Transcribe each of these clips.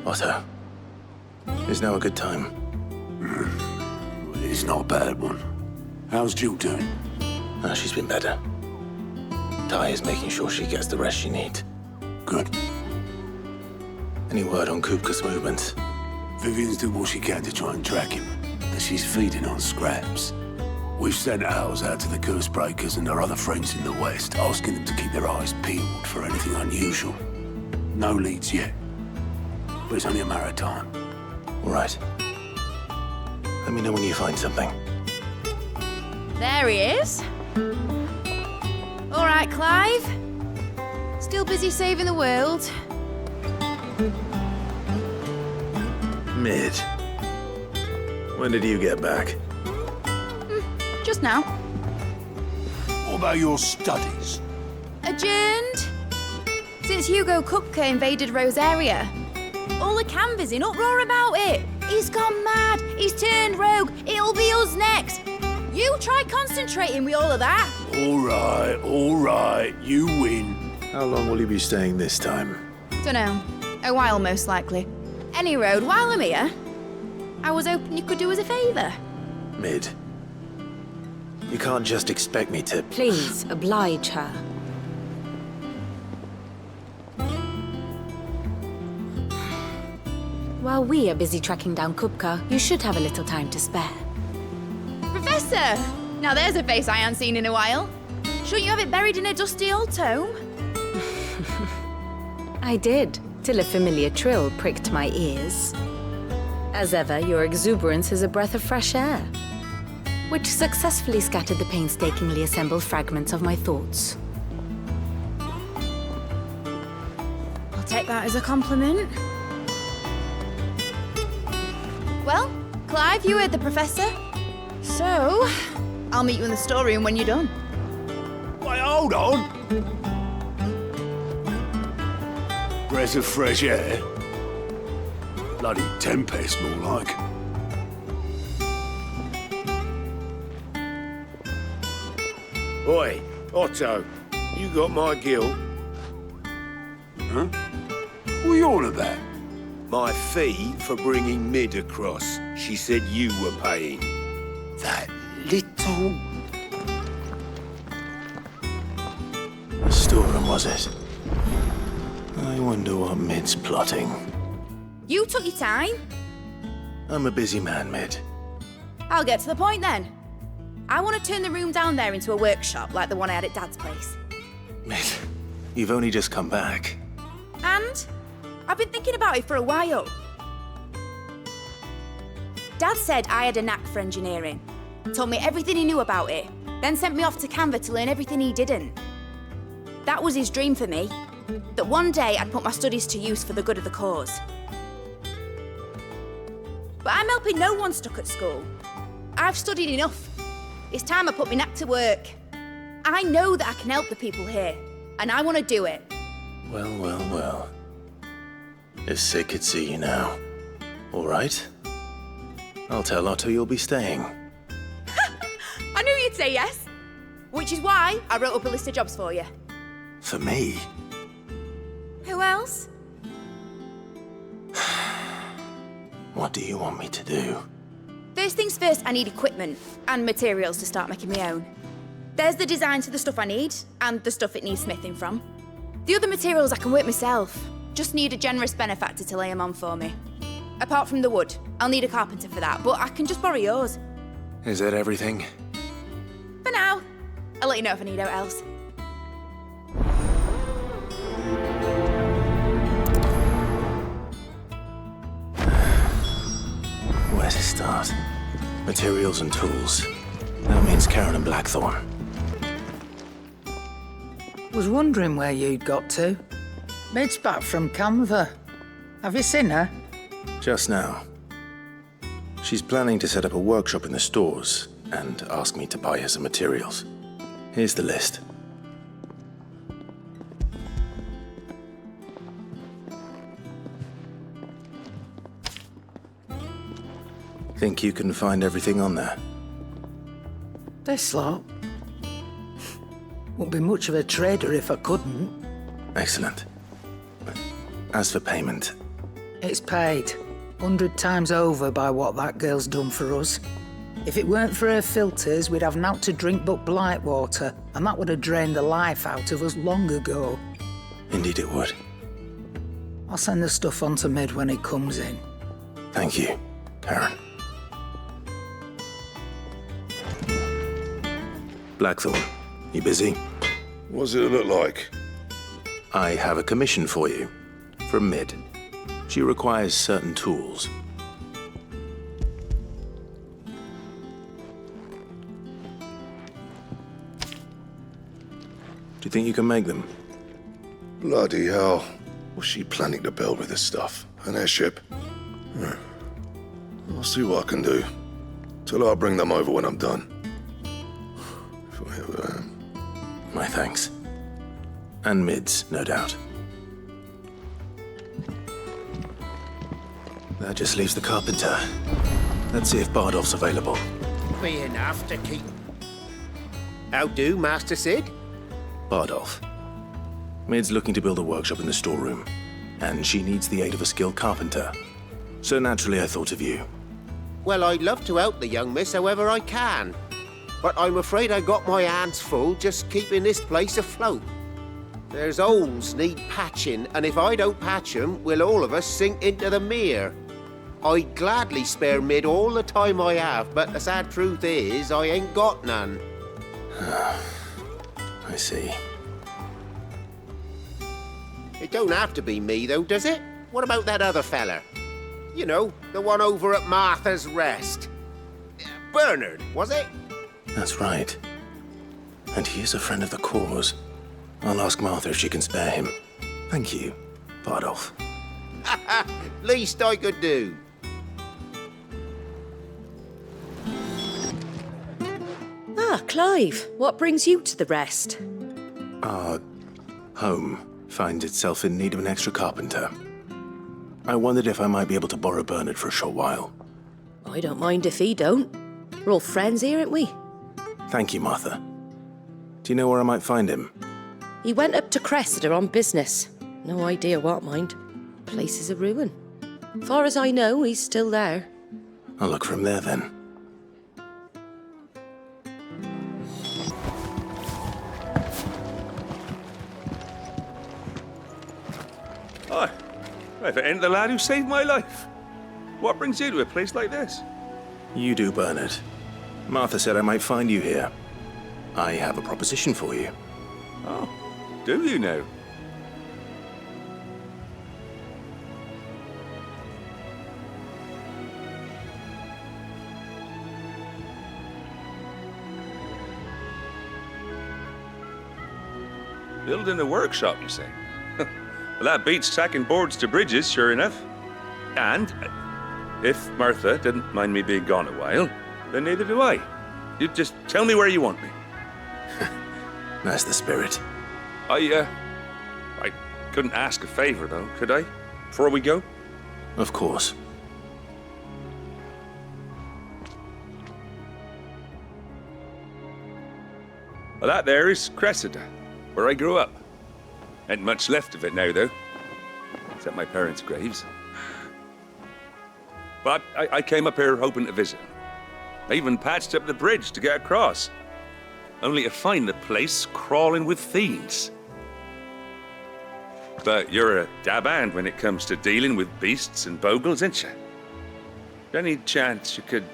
Otto, is now a good time? It's not a bad one. How's Jill doing? She's been better. Ty is making sure she gets the rest she needs. Good. Any word on Kupka's movements? Vivian's doing what she can to try and track him, but she's feeding on scraps. We've sent ours out to the curse breakers and our other friends in the West, asking them to keep their eyes peeled for anything unusual. No leads yet, but it's only a matter of time. All right. Let me know when you find something. There he is. All right, Clive. Still busy saving the world. Mid. When did you get back? Just now. What about your studies? Adjourned. Since Hugo Kupka invaded Rosaria. All the canvas in uproar about it. He's gone mad. He's turned rogue. It'll be us next. You try concentrating with all of that. All right, you win. How long will you be staying this time? Dunno. A while, most likely. Any road, while I'm here, I was hoping you could do us a favour. Mid. You can't just expect me to... Please, oblige her. While we are busy tracking down Kupka, you should have a little time to spare. Professor! Now there's a face I haven't seen in a while. Shouldn't you have it buried in a dusty old tome? I did, till a familiar trill pricked my ears. As ever, your exuberance is a breath of fresh air, which successfully scattered the painstakingly assembled fragments of my thoughts. I'll take that as a compliment. Well, Clive, you heard the professor. So, I'll meet you in the storeroom when you're done. Wait, hold on. Breath of fresh air. Bloody tempest, more like. Oi, Otto, you got my gill. Huh? What are you on about? My fee for bringing Mid across. She said you were paying. That little... The storeroom, was it? I wonder what Mid's plotting. You took your time. I'm a busy man, Mid. I'll get to the point then. I want to turn the room down there into a workshop like the one I had at Dad's place. Mid, you've only just come back. And I've been thinking about it for a while. Dad said I had a knack for engineering. Told me everything he knew about it, then sent me off to Canva to learn everything he didn't. That was his dream for me, that one day I'd put my studies to use for the good of the cause. But I'm helping no one stuck at school. I've studied enough. It's time I put my knack to work. I know that I can help the people here, and I want to do it. Well, well, well. If Sid could see you now. All right. I'll tell Otto you'll be staying. I knew you'd say yes. Which is why I wrote up a list of jobs for you. For me? Who else? What do you want me to do? First things first, I need equipment and materials to start making my own. There's the designs for the stuff I need and the stuff it needs smithing from. The other materials I can work myself. Just need a generous benefactor to lay them on for me. Apart from the wood, I'll need a carpenter for that, but I can just borrow yours. Is that everything? For now. I'll let you know if I need out else. Where to start? Materials and tools. That means Karen and Blackthorn. Was wondering where you'd got to. Mid's back from Canva. Have you seen her? Just now. She's planning to set up a workshop in the stores and ask me to buy her some materials. Here's the list. Think you can find everything on there? This lot. Wouldn't be much of a trader if I couldn't. Excellent. As for payment, It's paid 100 times over by what that girl's done for us. If it weren't for her filters, we'd have naught to drink but blight water, and that would have drained the life out of us long ago. Indeed it would. I'll send the stuff on to Mid when he comes in. Thank you, Karen. Blackthorn, you busy? What's it look like? I have a commission for you. From Mid. She requires certain tools. Do you think you can make them? Bloody hell. What's she planning to build with this stuff? An airship? I'll see what I can do. Tell her I'll bring them over when I'm done. If I ever am. My thanks. And Mid's, no doubt. That just leaves the carpenter. Let's see if Bardolph's available. Be enough to keep. How do, Master Sid? Bardolph. Mid's looking to build a workshop in the storeroom, and she needs the aid of a skilled carpenter. So naturally I thought of you. Well, I'd love to help the young miss however I can. But I'm afraid I got my hands full just keeping this place afloat. There's holes need patching, and if I don't patch them, we'll all of us sink into the mere. I'd gladly spare Mid all the time I have, but the sad truth is, I ain't got none. I see. It don't have to be me, though, does it? What about that other fella? You know, the one over at Martha's Rest. Bernard, was it? That's right. And he is a friend of the cause. I'll ask Martha if she can spare him. Thank you, Bardolph. Least I could do. Ah, Clive, what brings you to the Rest? Our home finds itself in need of an extra carpenter. I wondered if I might be able to borrow Bernard for a short while. I don't mind if he don't. We're all friends here, aren't we? Thank you, Martha. Do you know where I might find him? He went up to Cressida on business. No idea what, mind. Place is a ruin. Far as I know, he's still there. I'll look for him there then. Hi. If it ain't the lad who saved my life. What brings you to a place like this? You do, Bernard. Martha said I might find you here. I have a proposition for you. Oh, do you now? Building a workshop, you say? Well, that beats tacking boards to bridges, sure enough. And if Martha didn't mind me being gone a while, then neither do I. You just tell me where you want me. That's the spirit. I couldn't ask a favor, though, could I? Before we go? Of course. Well, that there is Cressida, where I grew up. Ain't much left of it now, though. Except my parents' graves. But I came up here hoping to visit. I even patched up the bridge to get across. Only to find the place crawling with fiends. But you're a dab hand when it comes to dealing with beasts and bogles, ain't you? Any chance you could,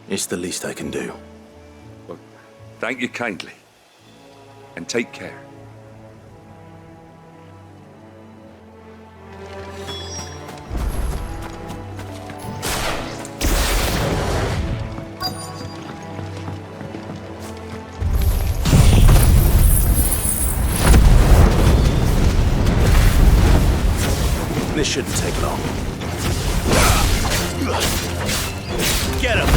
It's the least I can do. Well, thank you kindly. And take care. This shouldn't take long. Get him!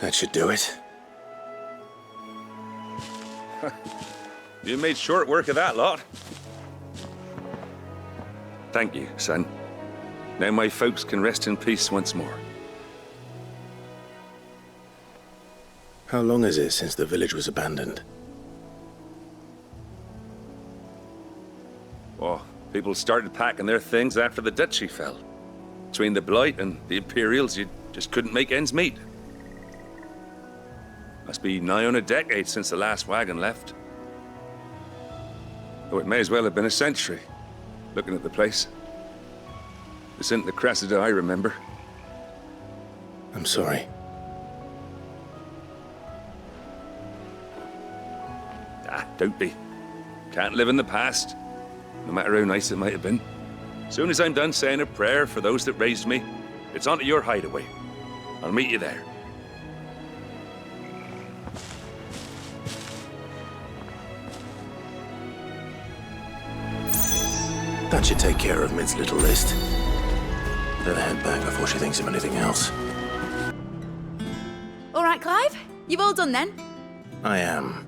That should do it. You made short work of that lot. Thank you, son. Now my folks can rest in peace once more. How long is it since the village was abandoned? Oh, people started packing their things after the duchy fell. Between the Blight and the Imperials, you just couldn't make ends meet. Must be nigh on a decade since the last wagon left. Oh, it may as well have been a century, looking at the place. This isn't the Cressida I remember. I'm sorry. Ah, don't be. Can't live in the past, no matter how nice it might have been. Soon as I'm done saying a prayer for those that raised me, it's on to your hideaway. I'll meet you there. That should take care of Mid's little list. Better head back before she thinks of anything else. All right, Clive. You've all done then? I am.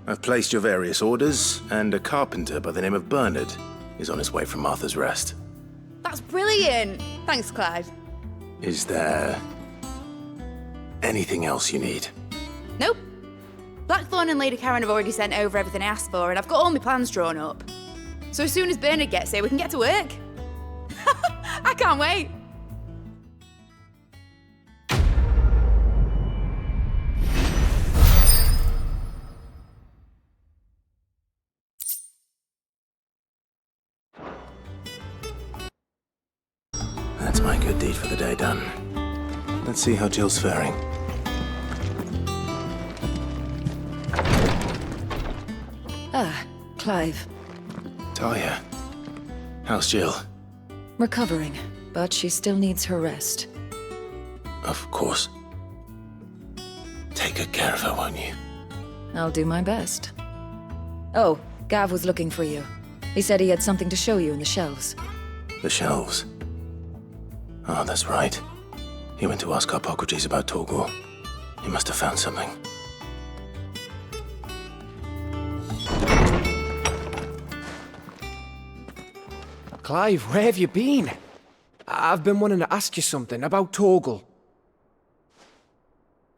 I've placed your various orders, and a carpenter by the name of Bernard is on his way from Martha's Rest. That's brilliant. Thanks, Clive. Is there anything else you need? Nope. Blackthorn and Lady Karen have already sent over everything I asked for, and I've got all my plans drawn up. So as soon as Bernard gets here, we can get to work. I can't wait. That's my good deed for the day done. Let's see how Jill's faring. Ah, Clive. Talia, how's Jill? Recovering, but she still needs her rest. Of course. Take good care of her, won't you? I'll do my best. Oh, Gav was looking for you. He said he had something to show you in the shelves. The shelves. Oh, that's right. He went to ask Harpocrates about Torgor. He must have found something. Clive, where have you been? I've been wanting to ask you something about Torgal.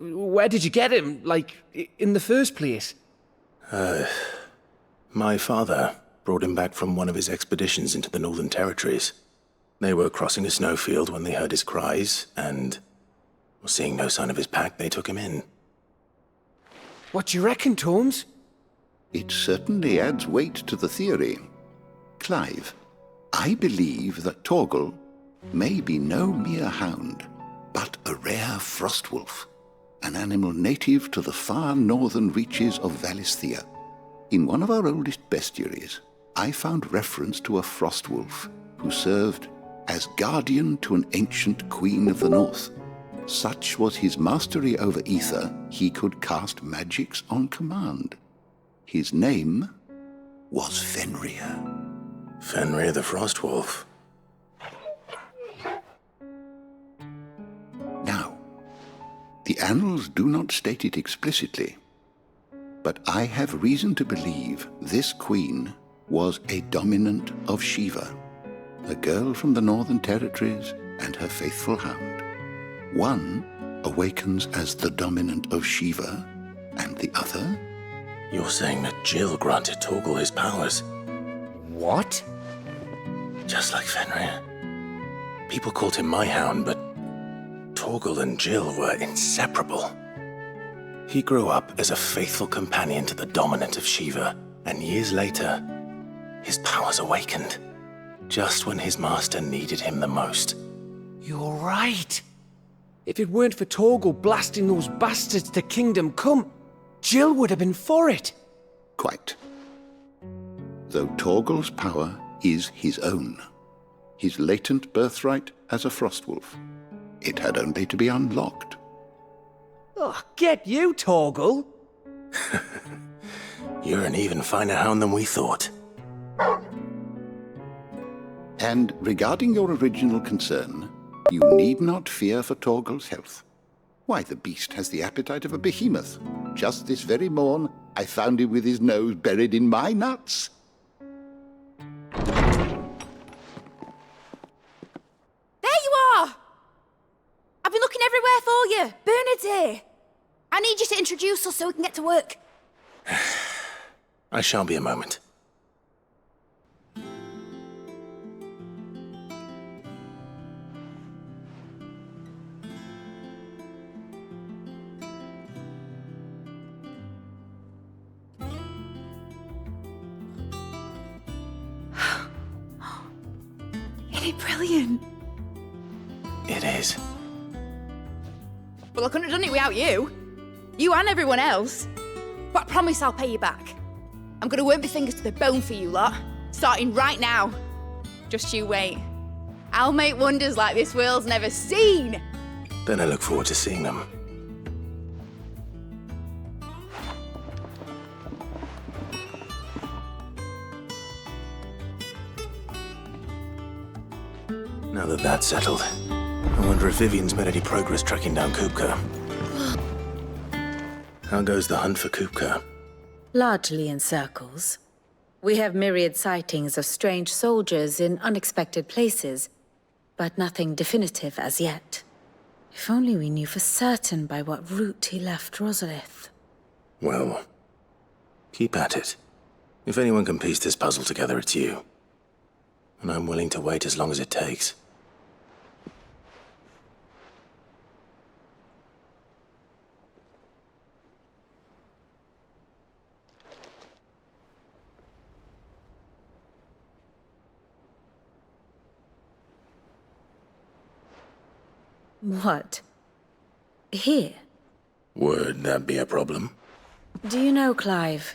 Where did you get him, like, in the first place? My father brought him back from one of his expeditions into the Northern Territories. They were crossing a snowfield when they heard his cries, and seeing no sign of his pack, they took him in. What do you reckon, Torms? It certainly adds weight to the theory. Clive, I believe that Torgal may be no mere hound, but a rare frostwolf, an animal native to the far northern reaches of Valisthea. In one of our oldest bestiaries, I found reference to a frostwolf who served as guardian to an ancient queen of the north. Such was his mastery over ether, he could cast magics on command. His name was Fenrir. Fenrir the Frostwolf. Now, the annals do not state it explicitly, but I have reason to believe this queen was a dominant of Shiva, a girl from the Northern Territories and her faithful hound. One awakens as the dominant of Shiva, and the other? You're saying that Jill granted Torgal his powers? What? Just like Fenrir. People called him my hound, but Torgal and Jill were inseparable. He grew up as a faithful companion to the dominant of Shiva, and years later, his powers awakened, just when his master needed him the most. You're right. If it weren't for Torgal blasting those bastards to Kingdom Come, Jill would have been for it. Quite. Though Torgal's power is his own, his latent birthright as a frostwolf. It had only to be unlocked. Oh, get you, Torgal! You're an even finer hound than we thought. And regarding your original concern, you need not fear for Torgal's health. Why, the beast has the appetite of a behemoth. Just this very morn, I found him with his nose buried in my nuts. There you are! I've been looking everywhere for you. Bernard's here. I need you to introduce us so we can get to work. I shan't be a moment. Isn't it brilliant? It is. Well, I couldn't have done it without you. You and everyone else. But I promise I'll pay you back. I'm gonna work my fingers to the bone for you lot, starting right now. Just you wait. I'll make wonders like this world's never seen. Then I look forward to seeing them. Now that that's settled, I wonder if Vivian's made any progress tracking down Kupka. How goes the hunt for Kupka? Largely in circles. We have myriad sightings of strange soldiers in unexpected places, but nothing definitive as yet. If only we knew for certain by what route he left Rosalith. Well, keep at it. If anyone can piece this puzzle together, it's you. And I'm willing to wait as long as it takes. What? Here? Would that be a problem? Do you know, Clive?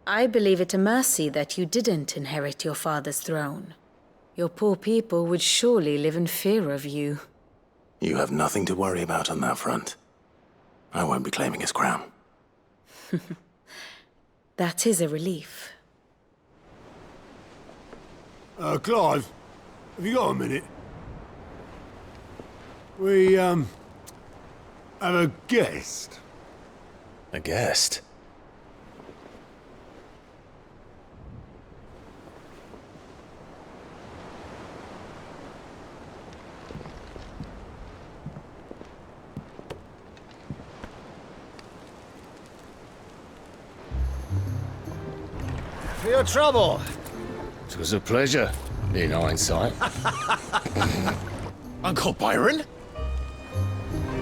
I believe it a mercy that you didn't inherit your father's throne. Your poor people would surely live in fear of you. You have nothing to worry about on that front. I won't be claiming his crown. That is a relief. Clive, have you got a minute? We, have a guest. A guest? For your trouble. It was a pleasure, in hindsight. Uncle Byron?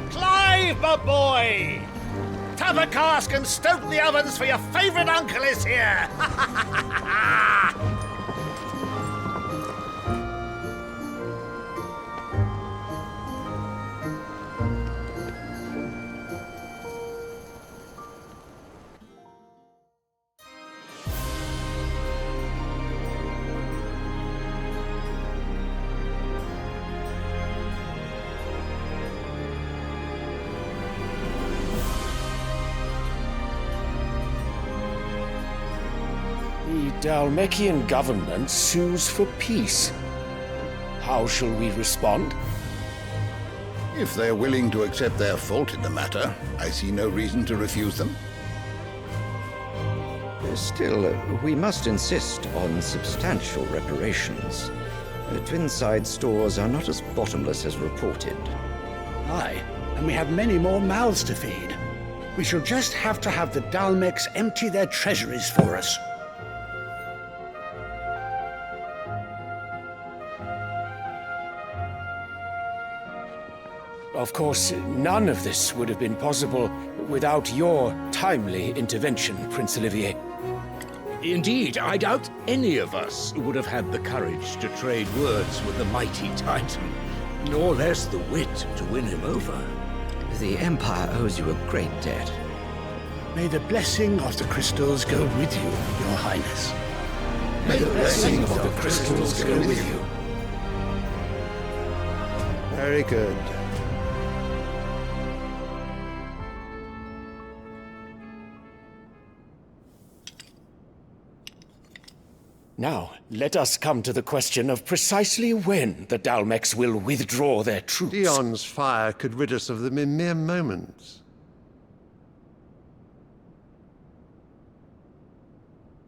Clive, my boy! Tap a cask and stoke the ovens for your favourite uncle is here! The Dalmekian government sues for peace. How shall we respond? If they're willing to accept their fault in the matter, I see no reason to refuse them. Still, we must insist on substantial reparations. Twinside stores are not as bottomless as reported. Aye, and we have many more mouths to feed. We shall just have to have the Dalmecs empty their treasuries for us. Of course, none of this would have been possible without your timely intervention, Prince Olivier. Indeed, I doubt any of us would have had the courage to trade words with the mighty Titan, nor less the wit to win him over. The Empire owes you a great debt. May the blessing of the crystals go with you, Your Highness. May the blessing of the crystals go with you. Very good. Now, let us come to the question of precisely when the Dalmex will withdraw their troops. Dion's fire could rid us of them in mere moments.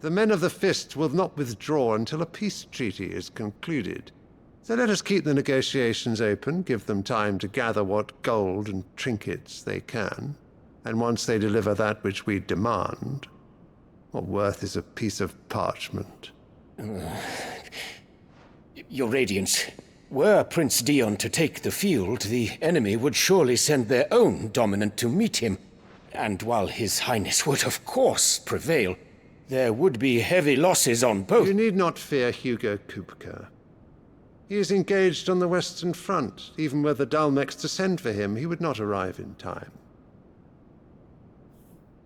The men of the Fist will not withdraw until a peace treaty is concluded. So let us keep the negotiations open, give them time to gather what gold and trinkets they can, and once they deliver that which we demand, what worth is a piece of parchment? Your Radiance, were Prince Dion to take the field, the enemy would surely send their own dominant to meet him. And while His Highness would of course prevail, there would be heavy losses on both. You need not fear Hugo Kupka. He is engaged on the Western Front. Even were the Dalmex to send for him, he would not arrive in time.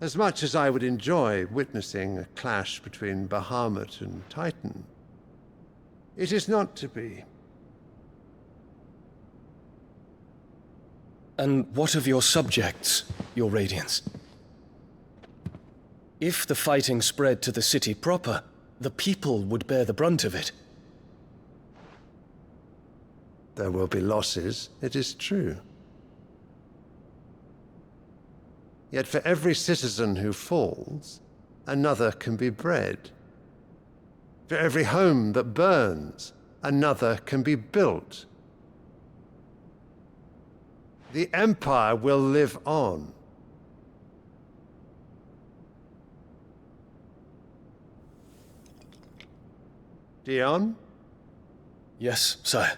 As much as I would enjoy witnessing a clash between Bahamut and Titan, it is not to be. And what of your subjects, Your Radiance? If the fighting spread to the city proper, the people would bear the brunt of it. There will be losses, it is true. Yet for every citizen who falls, another can be bred. For every home that burns, another can be built. The Empire will live on. Dion? Yes, sire.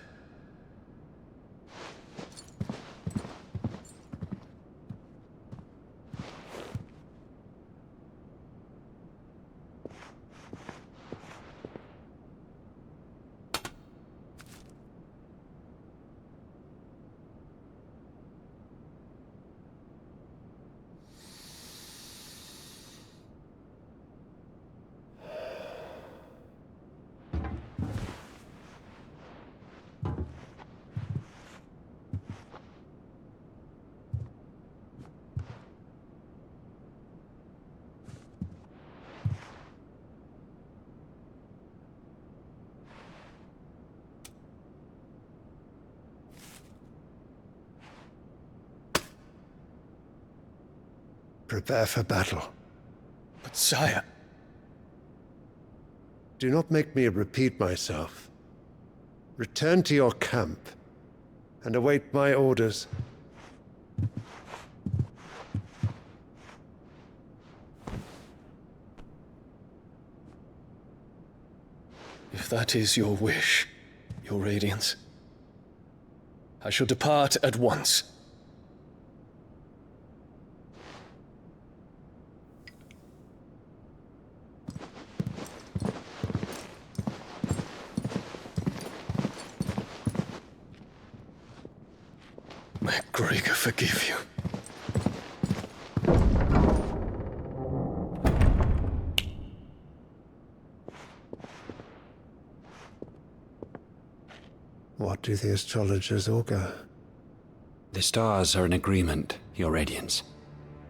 Prepare for battle. But sire... Do not make me repeat myself. Return to your camp and await my orders. If that is your wish, Your Radiance, I shall depart at once. May Gregor forgive you. What do the astrologers augur? The stars are in agreement, Your Radiance.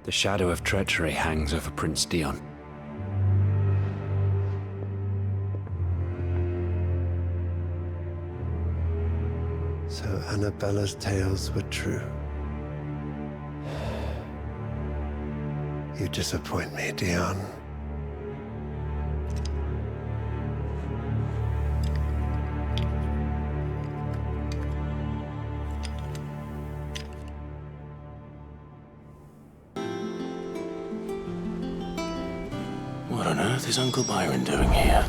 The shadow of treachery hangs over Prince Dion. So Annabella's tales were true. You disappoint me, Dion. What on earth is Uncle Byron doing here?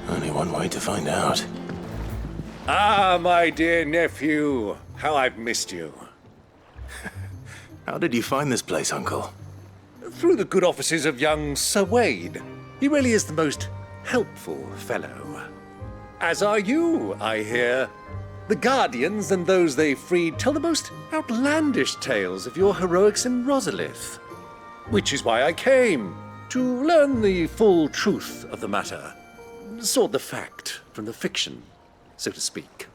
Only one way to find out. Ah, my dear nephew. How I've missed you. How did you find this place, Uncle? Through the good offices of young Sir Wade. He really is the most helpful fellow. As are you, I hear. The Guardians and those they freed tell the most outlandish tales of your heroics in Rosalith. Which is why I came, to learn the full truth of the matter. Sort the fact from the fiction, so to speak.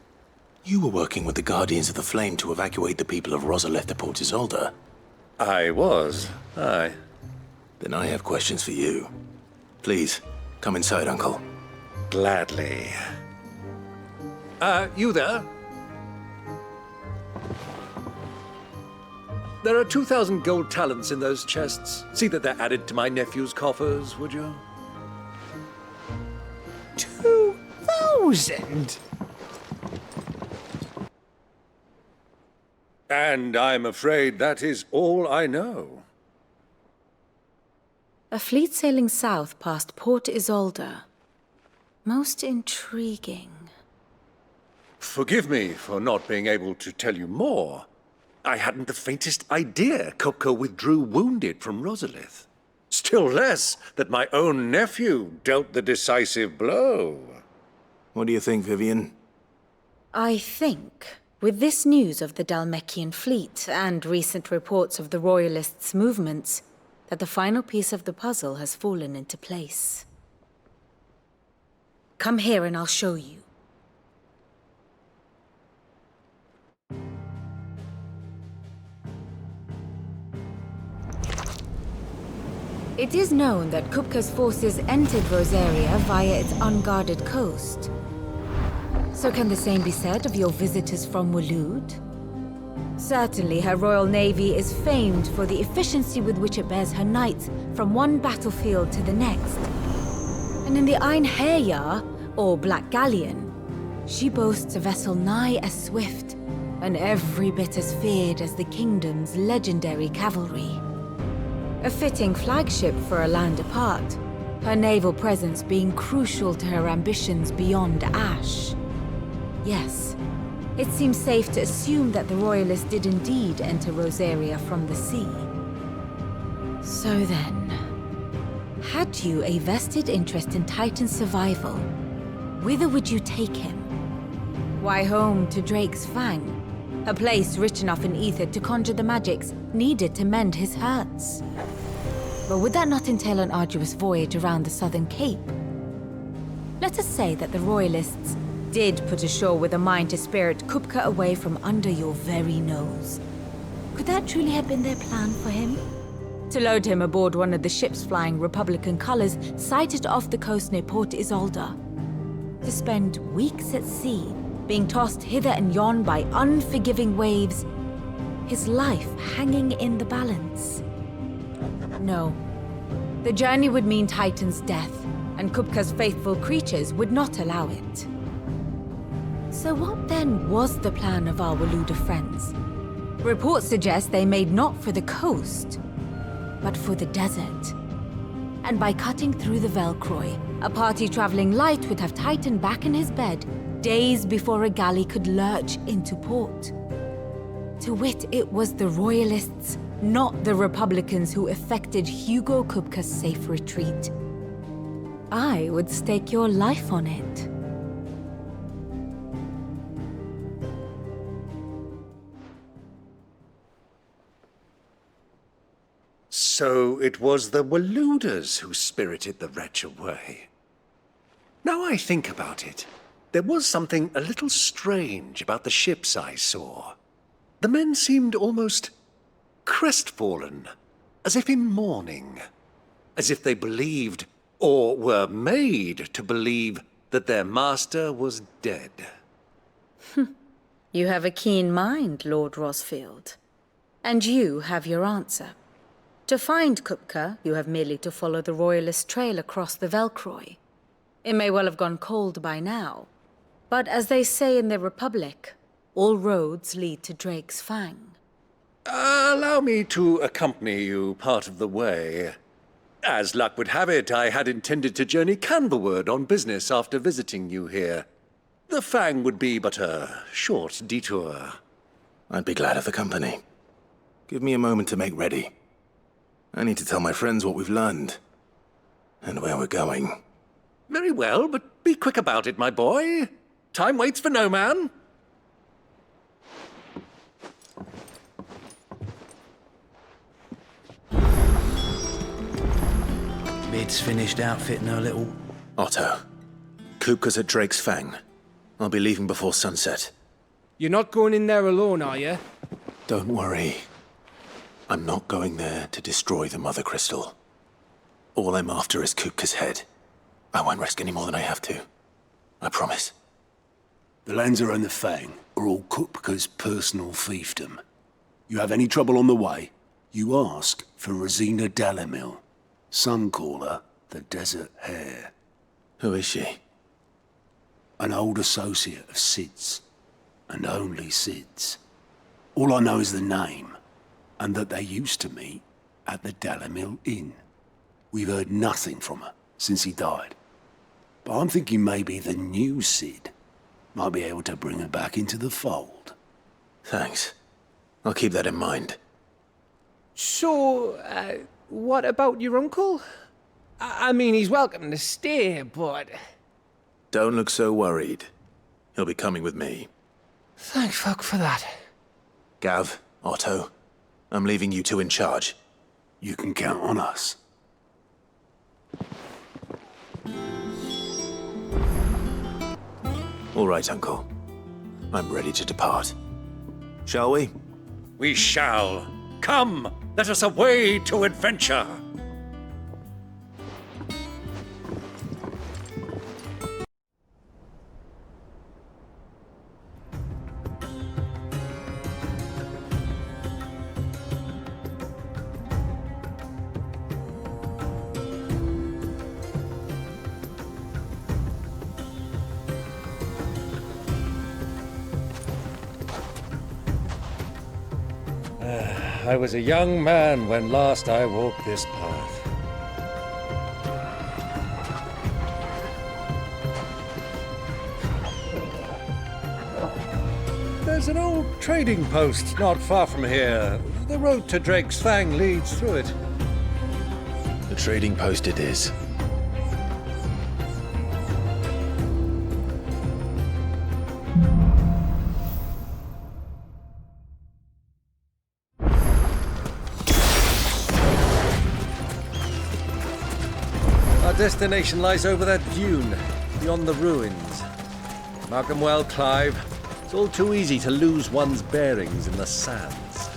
You were working with the Guardians of the Flame to evacuate the people of Rosalith to Port Isolde. I was, aye. Then I have questions for you. Please, come inside, Uncle. Gladly. You there? There are 2,000 gold talents in those chests. See that they're added to my nephew's coffers, would you? 2,000? And I'm afraid that is all I know. A fleet sailing south past Port Isolde. Most intriguing. Forgive me for not being able to tell you more. I hadn't the faintest idea Kupka withdrew wounded from Rosalith. Still less that my own nephew dealt the decisive blow. What do you think, Vivian? I think, with this news of the Dhalmekian fleet and recent reports of the Royalists' movements, that the final piece of the puzzle has fallen into place. Come here and I'll show you. It is known that Kupka's forces entered Rosaria via its unguarded coast. So can the same be said of your visitors from Waloed? Certainly her royal navy is famed for the efficiency with which it bears her knights from one battlefield to the next. And in the Einherjar, or Black Galleon, she boasts a vessel nigh as swift and every bit as feared as the kingdom's legendary cavalry. A fitting flagship for a land apart, her naval presence being crucial to her ambitions beyond Ash. Yes, it seems safe to assume that the Royalists did indeed enter Rosaria from the sea. So then, had you a vested interest in Titan's survival, whither would you take him? Why, home to Drake's Fang, a place rich enough in ether to conjure the magics needed to mend his hurts. But would that not entail an arduous voyage around the southern cape? Let us say that the Royalists did put ashore with a mind to spirit Kupka away from under your very nose. Could that truly have been their plan for him? To load him aboard one of the ships flying Republican colors sighted off the coast near Port Isolde. To spend weeks at sea, being tossed hither and yon by unforgiving waves, his life hanging in the balance. No. The journey would mean Titan's death, and Kupka's faithful creatures would not allow it. So what then was the plan of our Waluda friends? Reports suggest they made not for the coast, but for the desert. And by cutting through the Velcroy, a party traveling light would have Titan back in his bed days before a galley could lurch into port. To wit, it was the Royalists, not the Republicans, who effected Hugo Kupka's safe retreat. I would stake your life on it. So it was the Waludas who spirited the wretch away. Now I think about it, there was something a little strange about the ships I saw. The men seemed almost crestfallen, as if in mourning, as if they believed, or were made to believe, that their master was dead. You have a keen mind, Lord Rosfield. And you have your answer. To find Kupka, you have merely to follow the Royalist trail across the Velcroy. It may well have gone cold by now, but as they say in the Republic, all roads lead to Drake's Fang. Allow me to accompany you part of the way. As luck would have it, I had intended to journey Canberward on business after visiting you here. The Fang would be but a short detour. I'd be glad of the company. Give me a moment to make ready. I need to tell my friends what we've learned, and where we're going. Very well, but be quick about it, my boy. Time waits for no man. Bid's finished outfitting her little... Otto, Kupka's at Drake's Fang. I'll be leaving before sunset. You're not going in there alone, are you? Don't worry. I'm not going there to destroy the Mother Crystal. All I'm after is Kupka's head. I won't risk any more than I have to. I promise. The Lanza and the Fang are all Kupka's personal fiefdom. You have any trouble on the way, you ask for Rosina Dalamil. Some call her the Desert Hare. Who is she? An old associate of Sid's, and only Sid's. All I know is the name, and that they used to meet at the Dalamil Inn. We've heard nothing from her since he died. But I'm thinking maybe the new Sid might be able to bring her back into the fold. Thanks. I'll keep that in mind. So, what about your uncle? I mean, he's welcome to stay, but... Don't look so worried. He'll be coming with me. Thank fuck for that. Gav, Otto, I'm leaving you two in charge. You can count on us. All right, Uncle. I'm ready to depart. Shall we? We shall. Come, let us away to adventure. I was a young man when last I walked this path. There's an old trading post not far from here. The road to Drake's Fang leads through it. The trading post it is. Our destination lies over that dune, beyond the ruins. Mark 'em well, Clive. It's all too easy to lose one's bearings in the sands.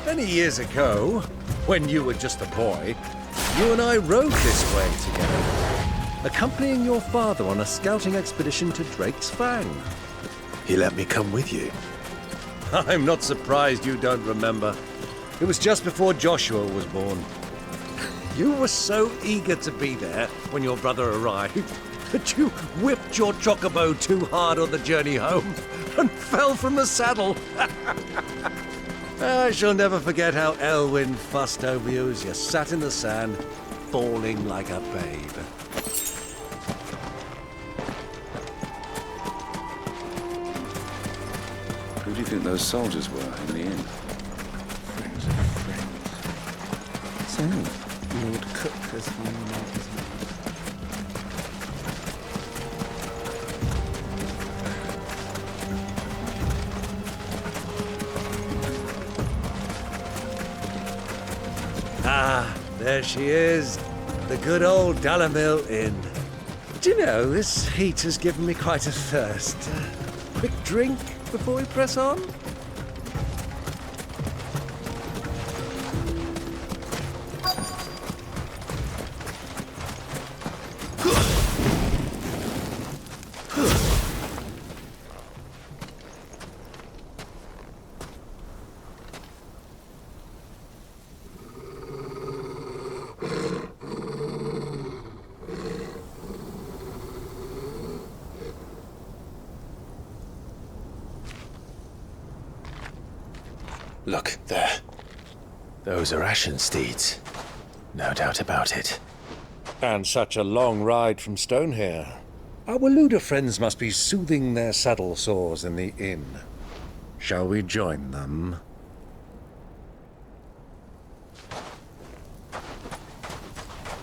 Many years ago, when you were just a boy, you and I rode this way together, accompanying your father on a scouting expedition to Drake's Fang. He let me come with you. I'm not surprised you don't remember. It was just before Joshua was born. You were so eager to be there when your brother arrived that you whipped your chocobo too hard on the journey home and fell from the saddle. I shall never forget how Elwyn fussed over you as you sat in the sand, bawling like a babe. Who do you think those soldiers were in the inn? Friends of friends. So, Lord Kupka's final orders. Ah, there she is. The good old Dalamil Inn. Do you know, this heat has given me quite a thirst. Quick drink before we press on? Look, there. Those are Ashen steeds. No doubt about it. And such a long ride from Stonehair. Our Waluda friends must be soothing their saddle sores in the inn. Shall we join them?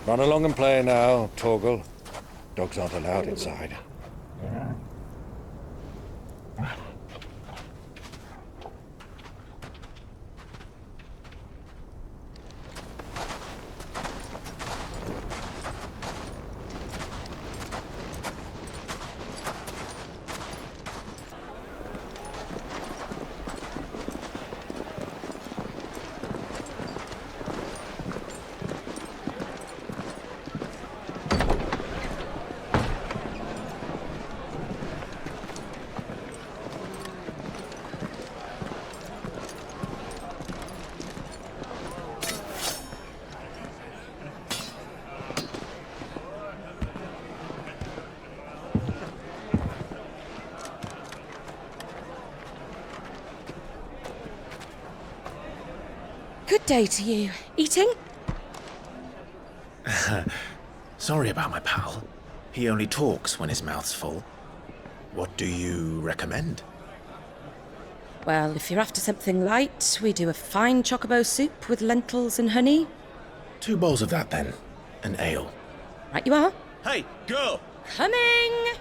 Run along and play now, Torgal. Dogs aren't allowed inside. Good day to you. Eating? Sorry about my pal. He only talks when his mouth's full. What do you recommend? Well, if you're after something light, we do a fine chocobo soup with lentils and honey. 2 bowls of that, then. An ale. Right you are. Hey, girl! Coming!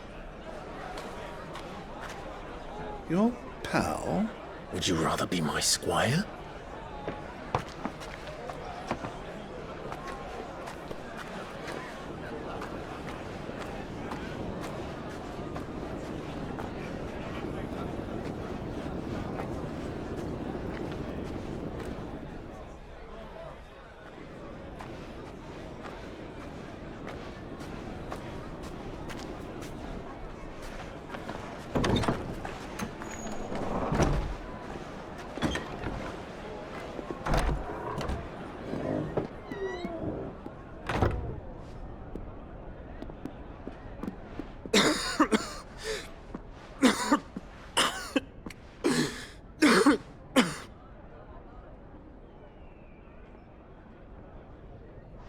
Your pal? Would you rather be my squire?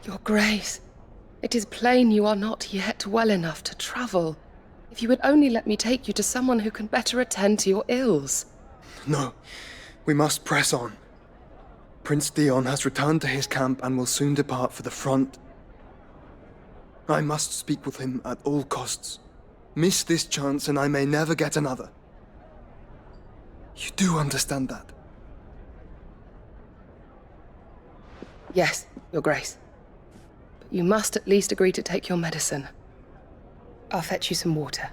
Your Grace, it is plain you are not yet well enough to travel. If you would only let me take you to someone who can better attend to your ills. No, we must press on. Prince Dion has returned to his camp and will soon depart for the front. I must speak with him at all costs. Miss this chance and I may never get another. You do understand that? Yes, Your Grace. But you must at least agree to take your medicine. I'll fetch you some water.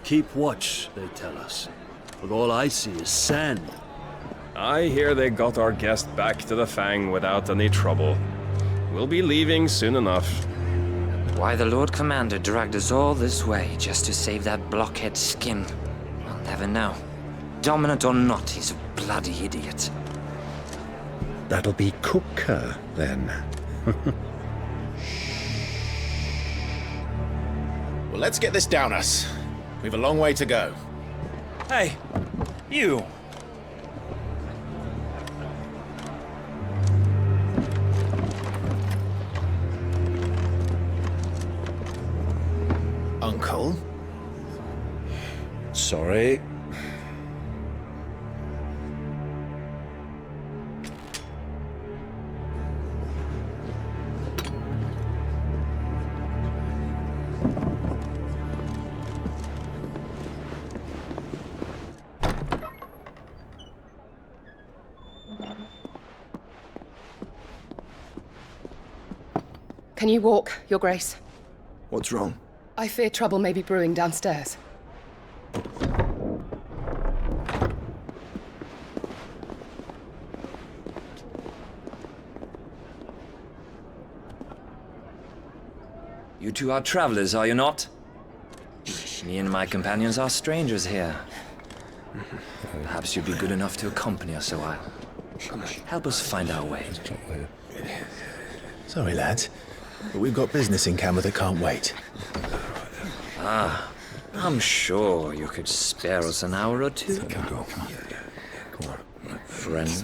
Keep watch, they tell us. But all I see is sand. I hear they got our guest back to the Fang without any trouble. We'll be leaving soon enough. Why the Lord Commander dragged us all this way just to save that blockhead skin, I'll never know. Dominant or not, he's a bloody idiot. That'll be Kupka, then. Well, let's get this down us. We've a long way to go. Hey, you! Uncle? Sorry. Can you walk, Your Grace? What's wrong? I fear trouble may be brewing downstairs. You two are travelers, are you not? Me and my companions are strangers here. Perhaps you'd be good enough to accompany us a while. Help us find our way. Sorry, lads, but we've got business in camera that can't wait. Ah, I'm sure you could spare us an hour or two. Come on. Friend.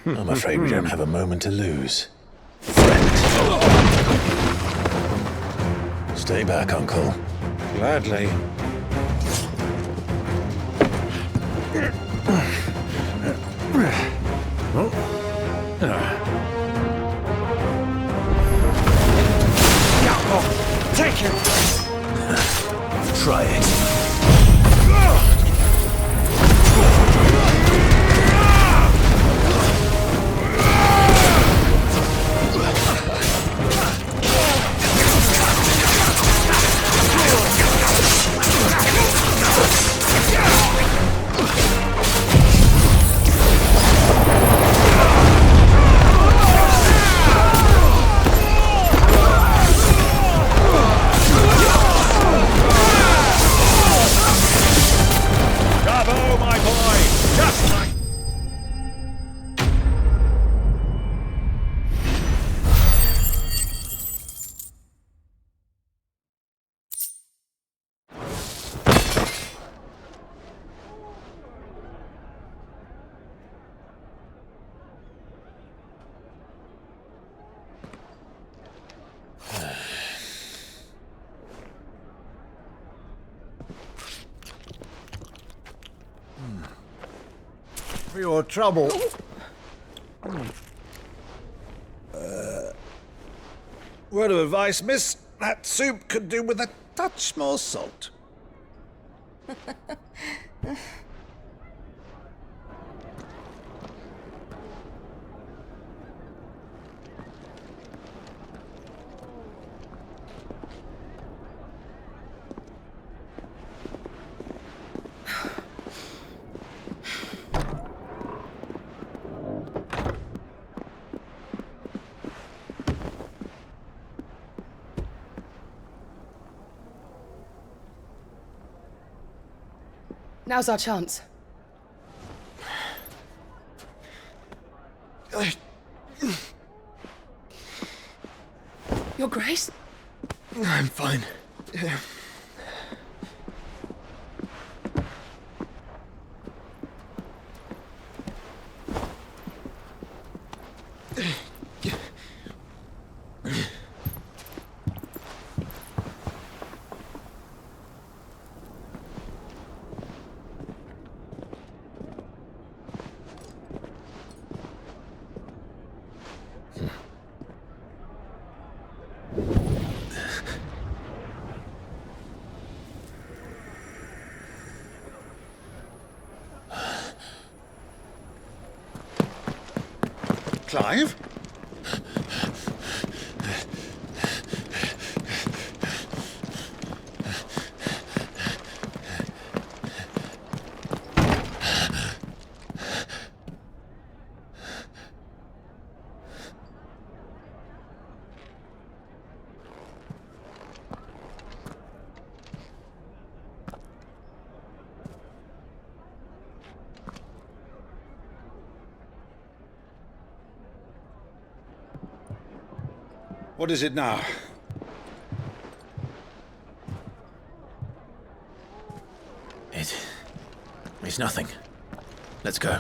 I'm afraid we don't have a moment to lose. Stay Stay back, Uncle. Gladly. Take him! Try it. Bravo, my boy! Just like... For your trouble. Word of advice, miss. That soup could do with a touch more salt. Now's our chance. Your Grace? I'm fine. Clive? What is it now? It's nothing. Let's go.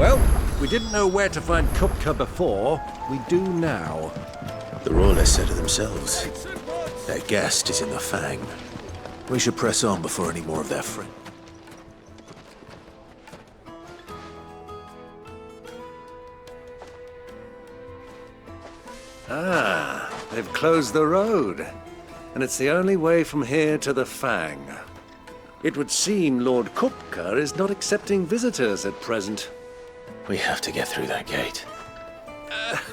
Well, we didn't know where to find Kupka before. We do now. The Royalists said it themselves. Their guest is in the Fang. We should press on before any more of their friends. Ah, they've closed the road. And it's the only way from here to the Fang. It would seem Lord Kupka is not accepting visitors at present. We have to get through that gate.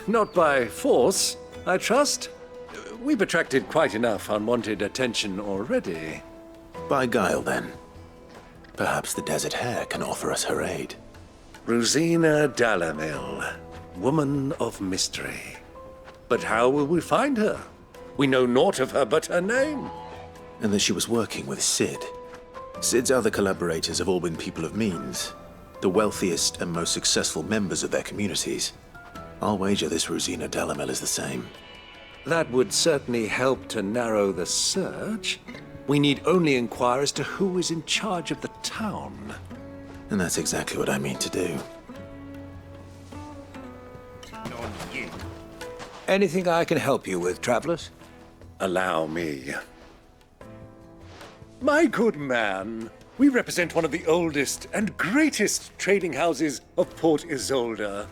Not by force, I trust. We've attracted quite enough unwanted attention already. By guile, then. Perhaps the Desert Hare can offer us her aid. Rosina Dalamil, woman of mystery. But how will we find her? We know naught of her but her name. And that she was working with Sid. Sid's other collaborators have all been people of means, the wealthiest and most successful members of their communities. I'll wager this Rosina Dalamil is the same. That would certainly help to narrow the search. We need only inquire as to who is in charge of the town. And that's exactly what I mean to do. Anything I can help you with, travelers? Allow me. My good man, we represent one of the oldest and greatest trading houses of Port Isolde.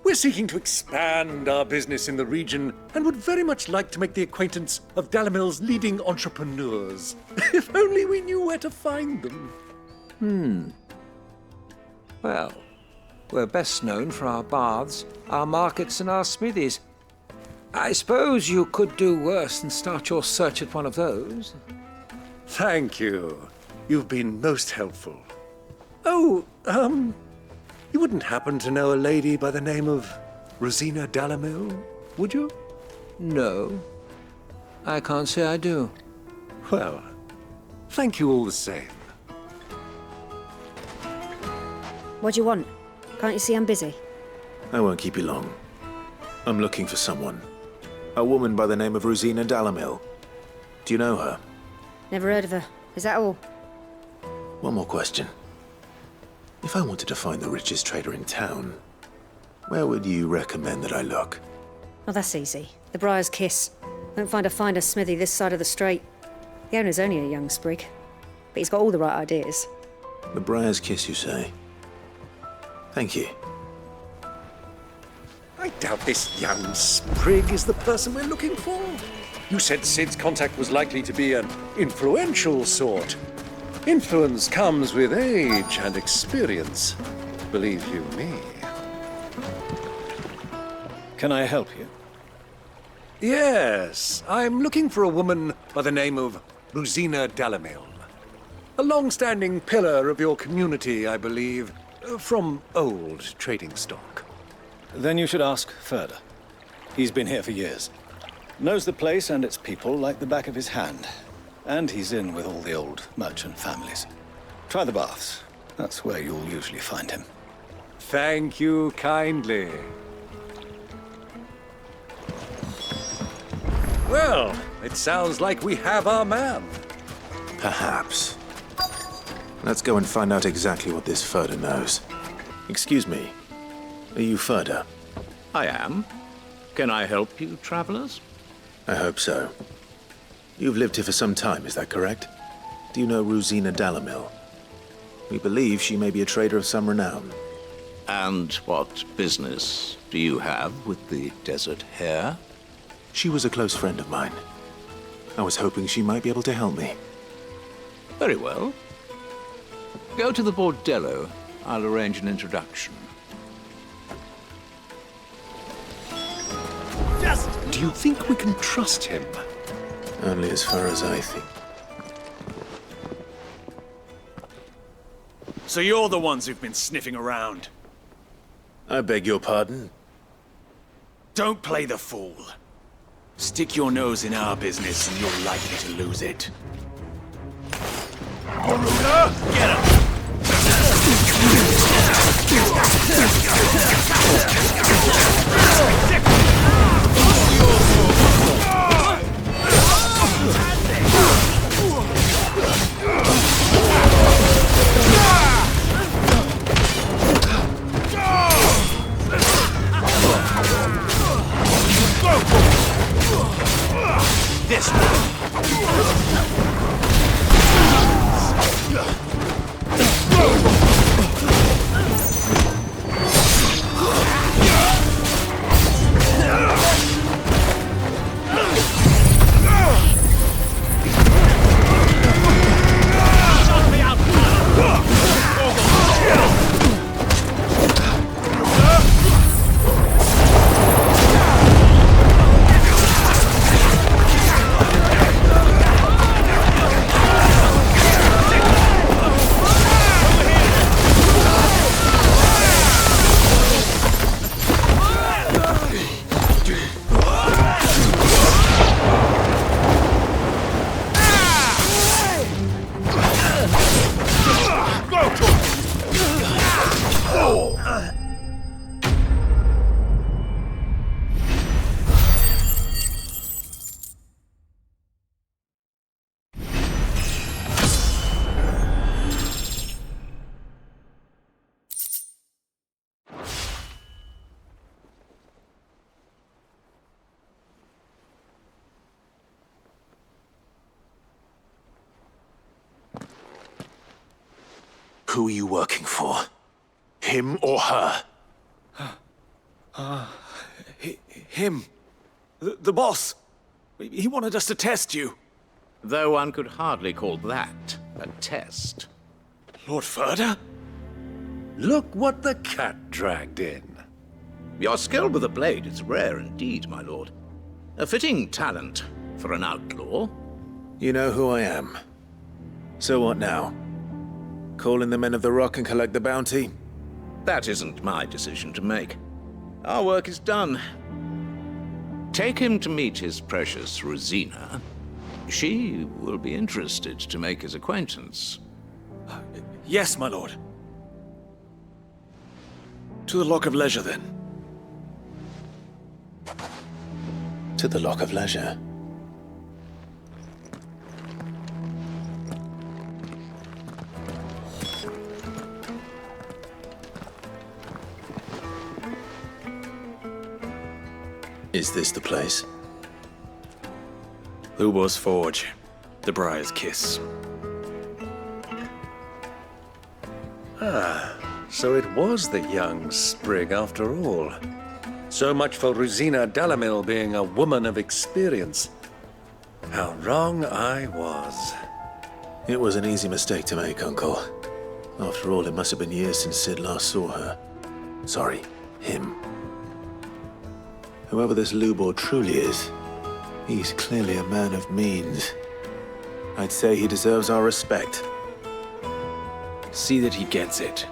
We're seeking to expand our business in the region and would very much like to make the acquaintance of Dalamil's leading entrepreneurs. If only we knew where to find them. Well, we're best known for our baths, our markets, and our smithies. I suppose you could do worse than start your search at one of those. Thank you. You've been most helpful. Oh, you wouldn't happen to know a lady by the name of Rosina Dalamil, would you? No, I can't say I do. Well, thank you all the same. What do you want? Can't you see I'm busy? I won't keep you long. I'm looking for someone. A woman by the name of Rosina Dalamil. Do you know her? Never heard of her. Is that all? One more question. If I wanted to find the richest trader in town, where would you recommend that I look? Oh, that's easy. The Briar's Kiss. Won't find a finer smithy this side of the strait. The owner's only a young sprig, but he's got all the right ideas. The Briar's Kiss, you say? Thank you. I doubt this young sprig is the person we're looking for. You said Sid's contact was likely to be an influential sort. Influence comes with age and experience, believe you me. Can I help you? Yes, I'm looking for a woman by the name of Rosina Dalamil. A long-standing pillar of your community, I believe, from old trading stock. Then you should ask further. He's been here for years. Knows the place and its people like the back of his hand. And he's in with all the old merchant families. Try the baths. That's where you'll usually find him. Thank you kindly. Well, it sounds like we have our man. Perhaps. Let's go and find out exactly what this Furder knows. Excuse me. Are you Furder? I am. Can I help you, travelers? I hope so. You've lived here for some time, is that correct? Do you know Rosina Dalamil? We believe she may be a trader of some renown. And what business do you have with the Desert Hare? She was a close friend of mine. I was hoping she might be able to help me. Very well. Go to the bordello. I'll arrange an introduction. Do you think we can trust him? Only as far as I think. So you're the ones who've been sniffing around. I beg your pardon? Don't play the fool. Stick your nose in our business and you're likely to lose it. Garuda, get him! This way. Who are you working for? Him or her? Him. The boss. He wanted us to test you. Though one could hardly call that a test. Lord Ferda? Look what the cat dragged in. Your skill with the blade is rare indeed, my lord. A fitting talent for an outlaw. You know who I am. So what now? Call in the Men of the Rock and collect the bounty? That isn't my decision to make. Our work is done. Take him to meet his precious Rosina. She will be interested to make his acquaintance. Yes, my lord. To the Lock of Leisure, then. To the Lock of Leisure. Is this the place? Lubor's Forge. The Briar's Kiss. Ah, so it was the young sprig after all. So much for Rosina Dalamil being a woman of experience. How wrong I was. It was an easy mistake to make, Uncle. After all, it must have been years since Sid last saw her. Sorry, him. Whoever this Lubor truly is, he's clearly a man of means. I'd say he deserves our respect. See that he gets it.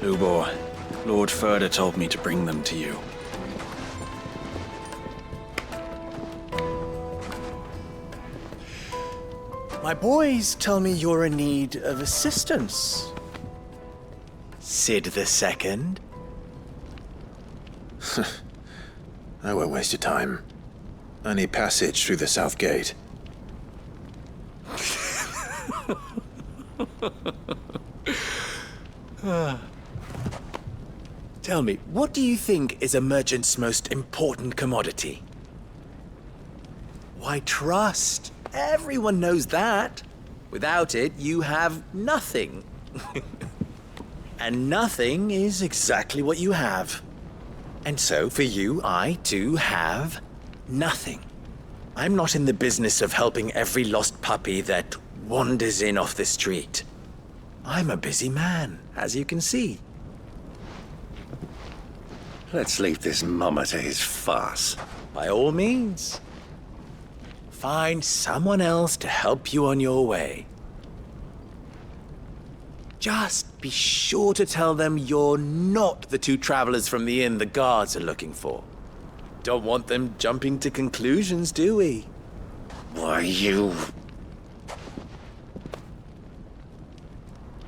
Lubor, Lord Ferda told me to bring them to you. My boys tell me you're in need of assistance. Sid the Second? I won't waste your time. I need passage through the south gate. Tell me, what do you think is a merchant's most important commodity? Why, trust. Everyone knows that. Without it, you have nothing. And nothing is exactly what you have. And so, for you, I, too, have nothing. I'm not in the business of helping every lost puppy that wanders in off the street. I'm a busy man, as you can see. Let's leave this mummer to his farce. By all means. Find someone else to help you on your way. Just be sure to tell them you're not the two travelers from the inn the guards are looking for. Don't want them jumping to conclusions, do we? Why, you...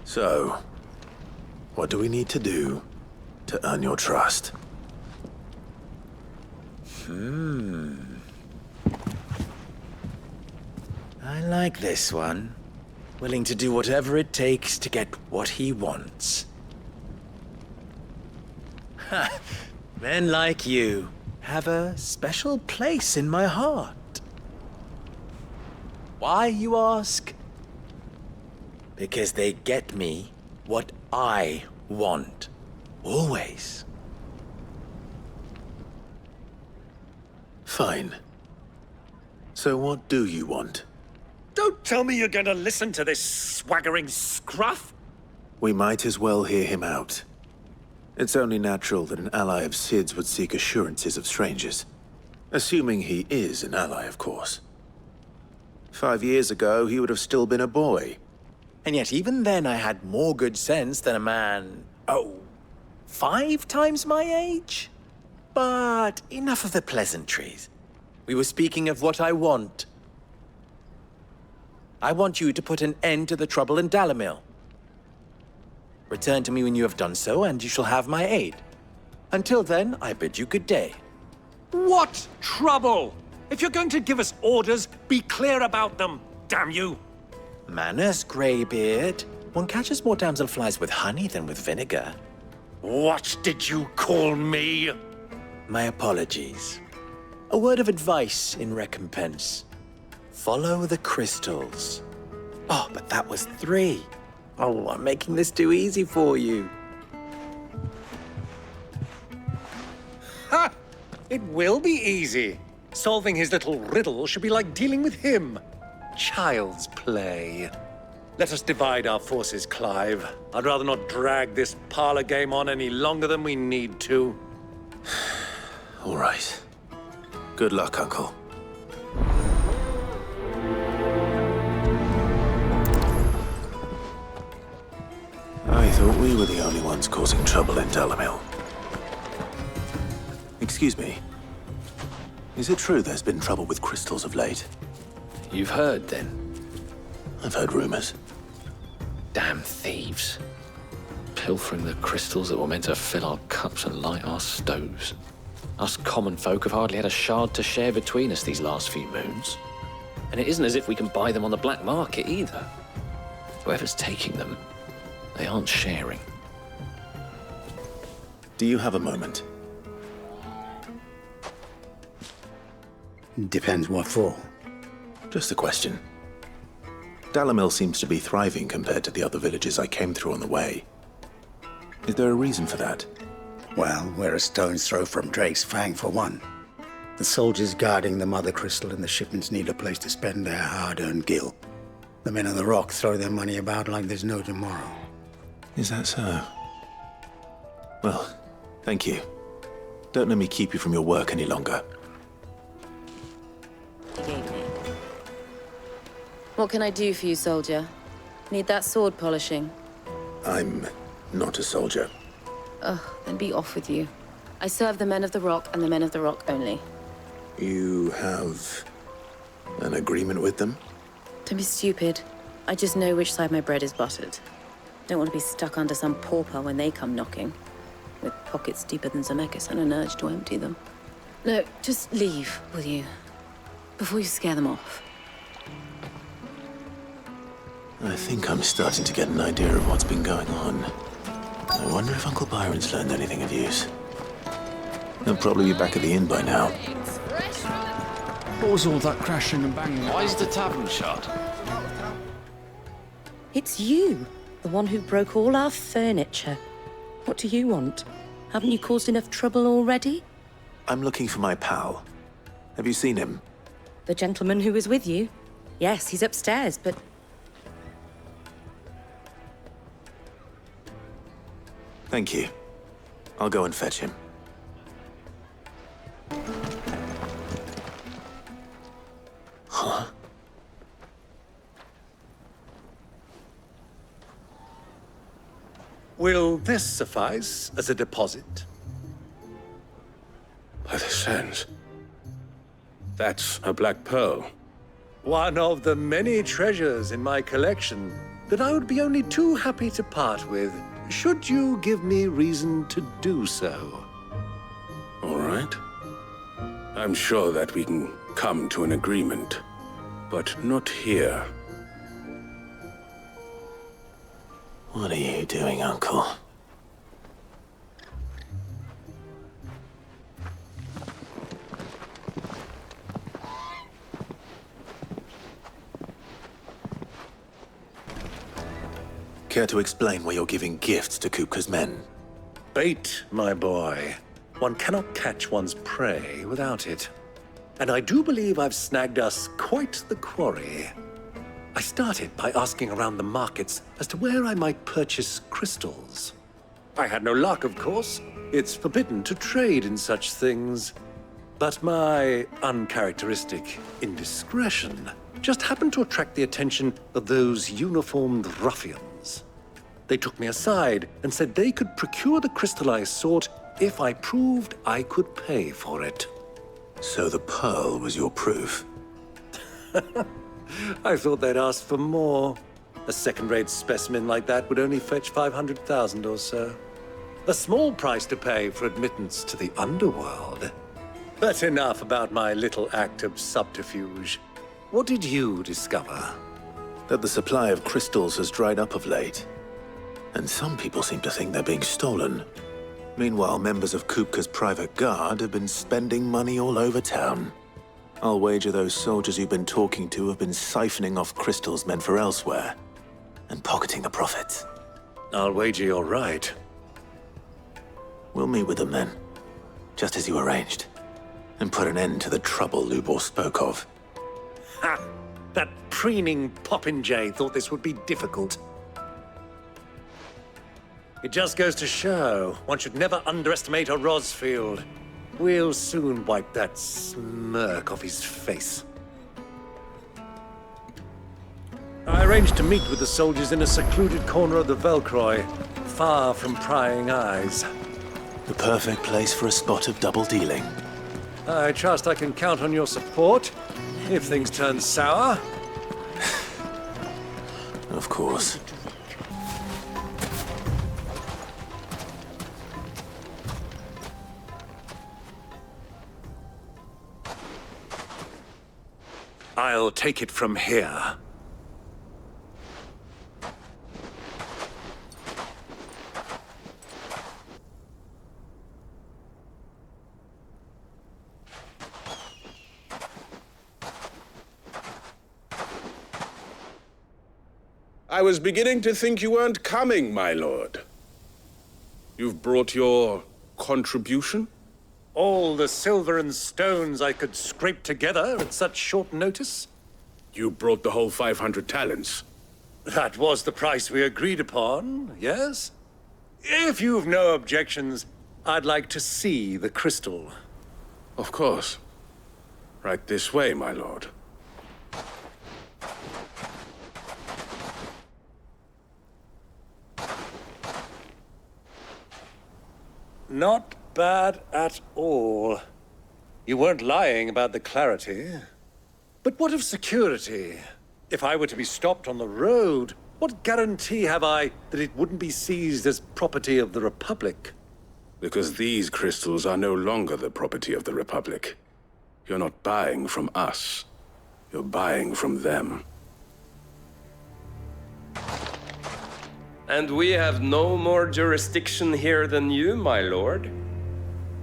So, what do we need to do to earn your trust? I like this one. Willing to do whatever it takes to get what he wants. Ha! Men like you have a special place in my heart. Why, you ask? Because they get me what I want. Always. Fine. So what do you want? Don't tell me you're gonna listen to this swaggering scruff! We might as well hear him out. It's only natural that an ally of Sid's would seek assurances of strangers. Assuming he is an ally, of course. 5 years ago, he would have still been a boy. And yet even then I had more good sense than a man, 5 times my age? But enough of the pleasantries. We were speaking of what I want. I want you to put an end to the trouble in Dalamil. Return to me when you have done so, and you shall have my aid. Until then, I bid you good day. What trouble? If you're going to give us orders, be clear about them, damn you! Manners, Greybeard. One catches more damselflies with honey than with vinegar. What did you call me? My apologies. A word of advice in recompense. Follow the crystals. Oh, but that was 3. Oh, I'm making this too easy for you. Ha! It will be easy. Solving his little riddle should be like dealing with him. Child's play. Let us divide our forces, Clive. I'd rather not drag this parlor game on any longer than we need to. All right. Good luck, Uncle. I thought we were the only ones causing trouble in Dalamil. Excuse me. Is it true there's been trouble with crystals of late? You've heard, then? I've heard rumors. Damn thieves. Pilfering the crystals that were meant to fill our cups and light our stoves. Us common folk have hardly had a shard to share between us these last few moons. And it isn't as if we can buy them on the black market either. Whoever's taking them, they aren't sharing. Do you have a moment? Depends what for. Just a question. Dalamil seems to be thriving compared to the other villages I came through on the way. Is there a reason for that? Well, we're a stone's throw from Drake's Fang, for one. The soldiers guarding the Mother Crystal and the shipments need a place to spend their hard-earned gil. The men of the Rock throw their money about like there's no tomorrow. Is that so? Well, thank you. Don't let me keep you from your work any longer. What can I do for you, soldier? Need that sword polishing? I'm not a soldier. Ugh, then be off with you. I serve the men of the Rock and the men of the Rock only. You have an agreement with them? Don't be stupid. I just know which side my bread is buttered. Don't want to be stuck under some pauper when they come knocking, with pockets deeper than Zemeckis and an urge to empty them. No, just leave, will you? Before you scare them off. I think I'm starting to get an idea of what's been going on. I wonder if Uncle Byron's learned anything of use. He'll probably be back at the inn by now. What was all that crashing and banging? Why is the tavern shut? It's you, the one who broke all our furniture. What do you want? Haven't you caused enough trouble already? I'm looking for my pal. Have you seen him? The gentleman who was with you? Yes, he's upstairs, but... Thank you. I'll go and fetch him. Huh? Will this suffice as a deposit? By the sands. That's a black pearl. One of the many treasures in my collection that I would be only too happy to part with, should you give me reason to do so. All right. I'm sure that we can come to an agreement, but not here. What are you doing, Uncle? Care to explain why you're giving gifts to Kupka's men? Bait, my boy. One cannot catch one's prey without it. And I do believe I've snagged us quite the quarry. I started by asking around the markets as to where I might purchase crystals. I had no luck, of course. It's forbidden to trade in such things. But my uncharacteristic indiscretion just happened to attract the attention of those uniformed ruffians. They took me aside and said they could procure the crystal I sought if I proved I could pay for it. So the pearl was your proof? I thought they'd ask for more. A second-rate specimen like that would only fetch 500,000 or so. A small price to pay for admittance to the underworld. But enough about my little act of subterfuge. What did you discover? That the supply of crystals has dried up of late. And some people seem to think they're being stolen. Meanwhile, members of Kupka's private guard have been spending money all over town. I'll wager those soldiers you've been talking to have been siphoning off crystals meant for elsewhere, and pocketing the profits. I'll wager you're right. We'll meet with them then, just as you arranged, and put an end to the trouble Lubor spoke of. Ha! That preening popinjay thought this would be difficult. It just goes to show, one should never underestimate a Rosfield. We'll soon wipe that smirk off his face. I arranged to meet with the soldiers in a secluded corner of the Velcroy, far from prying eyes. The perfect place for a spot of double dealing. I trust I can count on your support, if things turn sour. Of course. I'll take it from here. I was beginning to think you weren't coming, my lord. You've brought your contribution? All the silver and stones I could scrape together at such short notice? You brought the whole 500 talents. That was the price we agreed upon, yes? If you've no objections, I'd like to see the crystal. Of course. Right this way, my lord. Not bad at all. You weren't lying about the clarity. But what of security? If I were to be stopped on the road, what guarantee have I that it wouldn't be seized as property of the Republic? Because these crystals are no longer the property of the Republic. You're not buying from us. You're buying from them. And we have no more jurisdiction here than you, my lord.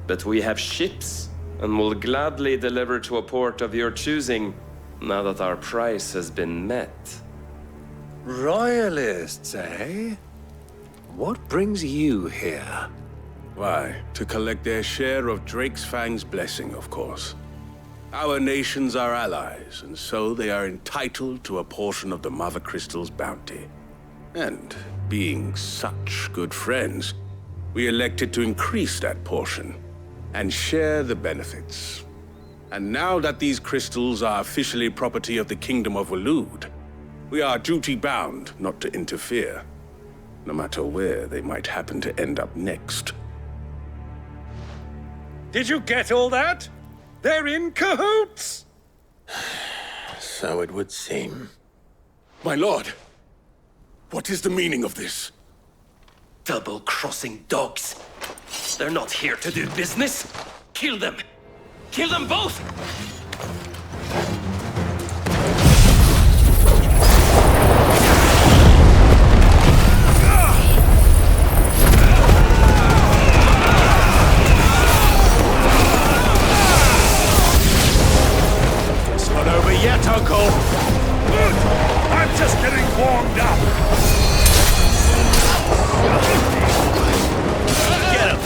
But we have ships, and will gladly deliver to a port of your choosing, now that our price has been met. Royalists, eh? What brings you here? Why, to collect their share of Drake's Fang's blessing, of course. Our nations are allies, and so they are entitled to a portion of the Mother Crystal's bounty. And being such good friends, we elected to increase that portion and share the benefits. And now that these crystals are officially property of the Kingdom of Waloed, we are duty-bound not to interfere, no matter where they might happen to end up next. Did you get all that? They're in cahoots! So it would seem. My lord, what is the meaning of this? Double-crossing dogs. They're not here to do business. Kill them. Kill them both! It's not over yet, Uncle. I'm just getting warmed up. Get him!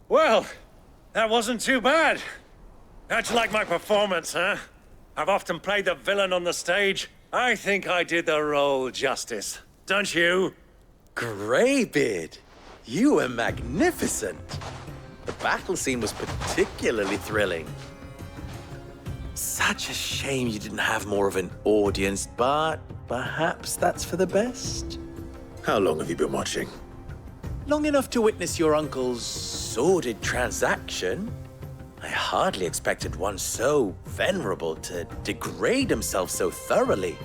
Well, that wasn't too bad. How'd you like my performance, huh? I've often played the villain on the stage. I think I did the role justice. Don't you? Greybeard, you were magnificent. The battle scene was particularly thrilling. Such a shame you didn't have more of an audience, but perhaps that's for the best. How long have you been watching? Long enough to witness your uncle's sordid transaction. I hardly expected one so venerable to degrade himself so thoroughly,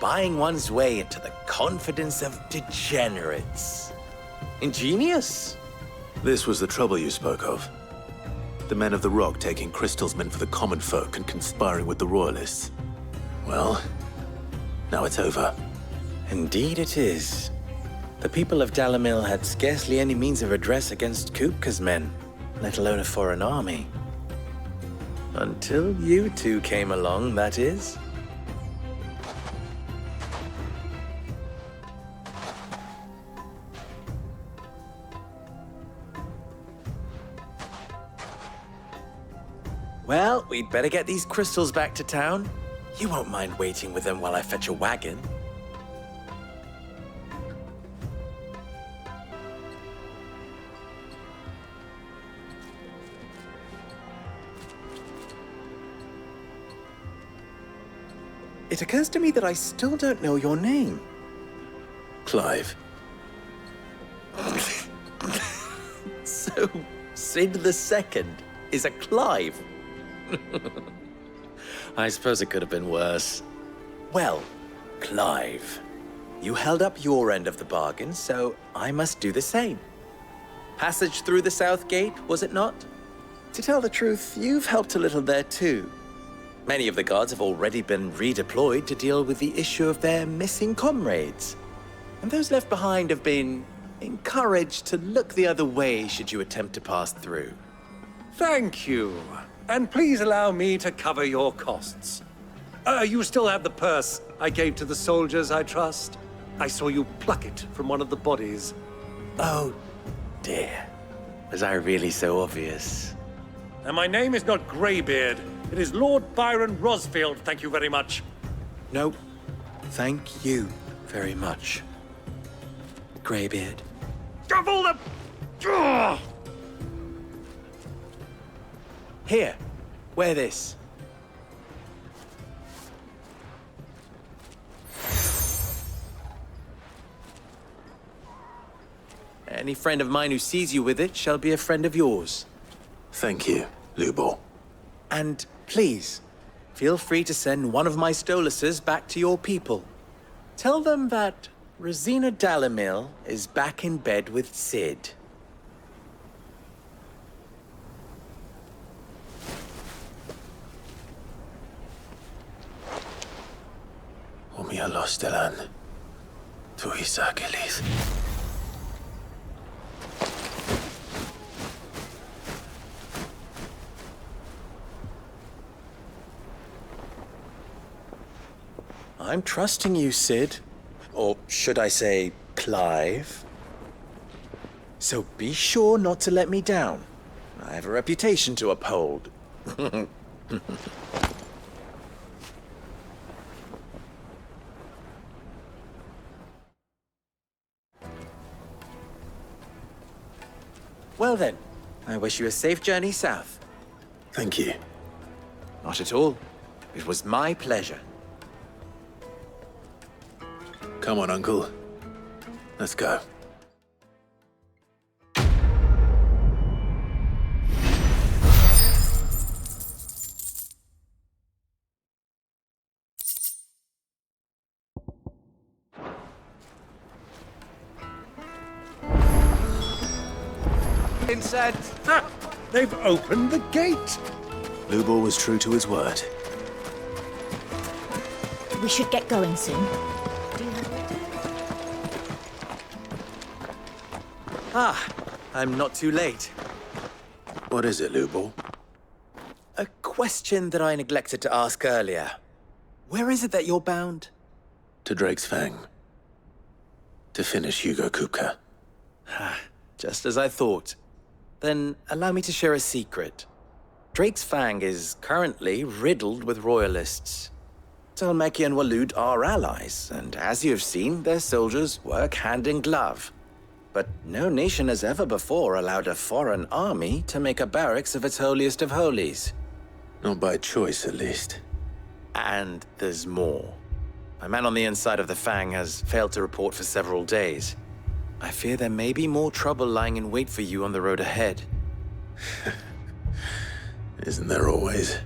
buying one's way into the confidence of degenerates. Ingenious. This was the trouble you spoke of. The men of the Rock taking crystals meant for the common folk and conspiring with the Royalists. Well, now it's over. Indeed it is. The people of Dalamil had scarcely any means of redress against Kupka's men, let alone a foreign army. Until you two came along, that is. Well, we'd better get these crystals back to town. You won't mind waiting with them while I fetch a wagon. It occurs to me that I still don't know your name. Clive. So, Sid the Second is a Clive. I suppose it could have been worse. Well, Clive, you held up your end of the bargain, so I must do the same. Passage through the South Gate, was it not? To tell the truth, you've helped a little there too. Many of the guards have already been redeployed to deal with the issue of their missing comrades. And those left behind have been encouraged to look the other way should you attempt to pass through. Thank you. And please allow me to cover your costs. You still have the purse I gave to the soldiers, I trust? I saw you pluck it from one of the bodies. Oh, dear. Was I really so obvious? And my name is not Greybeard. It is Lord Byron Rosfield, thank you very much. No, thank you very much, Greybeard. Of all the... Ugh! Here, wear this. Any friend of mine who sees you with it shall be a friend of yours. Thank you, Lubor. And please, feel free to send one of my Stoluses back to your people. Tell them that Rosina Dalamil is back in bed with Sid. Omia Lostelan. Tu Isakelis. I'm trusting you, Sid. Or should I say, Clive. So be sure not to let me down. I have a reputation to uphold. Well then, I wish you a safe journey south. Thank you. Not at all. It was my pleasure. Come on, Uncle. Let's go. Inside. Ah, they've opened the gate. Lubor was true to his word. We should get going soon. Ah, I'm not too late. What is it, Lubor? A question that I neglected to ask earlier. Where is it that you're bound? To Drake's Fang. To finish Hugo Kupka. Just as I thought. Then allow me to share a secret. Drake's Fang is currently riddled with royalists. Tolmeki and Waloed are allies, and as you have seen, their soldiers work hand in glove. But no nation has ever before allowed a foreign army to make a barracks of its holiest of holies. Not by choice, at least. And there's more. A man on the inside of the Fang has failed to report for several days. I fear there may be more trouble lying in wait for you on the road ahead. Isn't there always?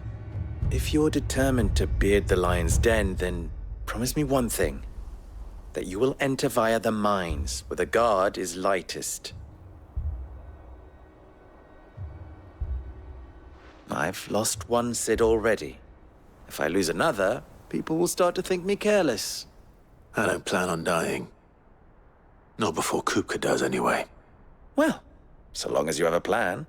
If you're determined to beard the lion's den, then promise me one thing. That you will enter via the mines, where the guard is lightest. I've lost one Cid already. If I lose another, people will start to think me careless. I don't plan on dying. Not before Kupka does, anyway. Well, so long as you have a plan.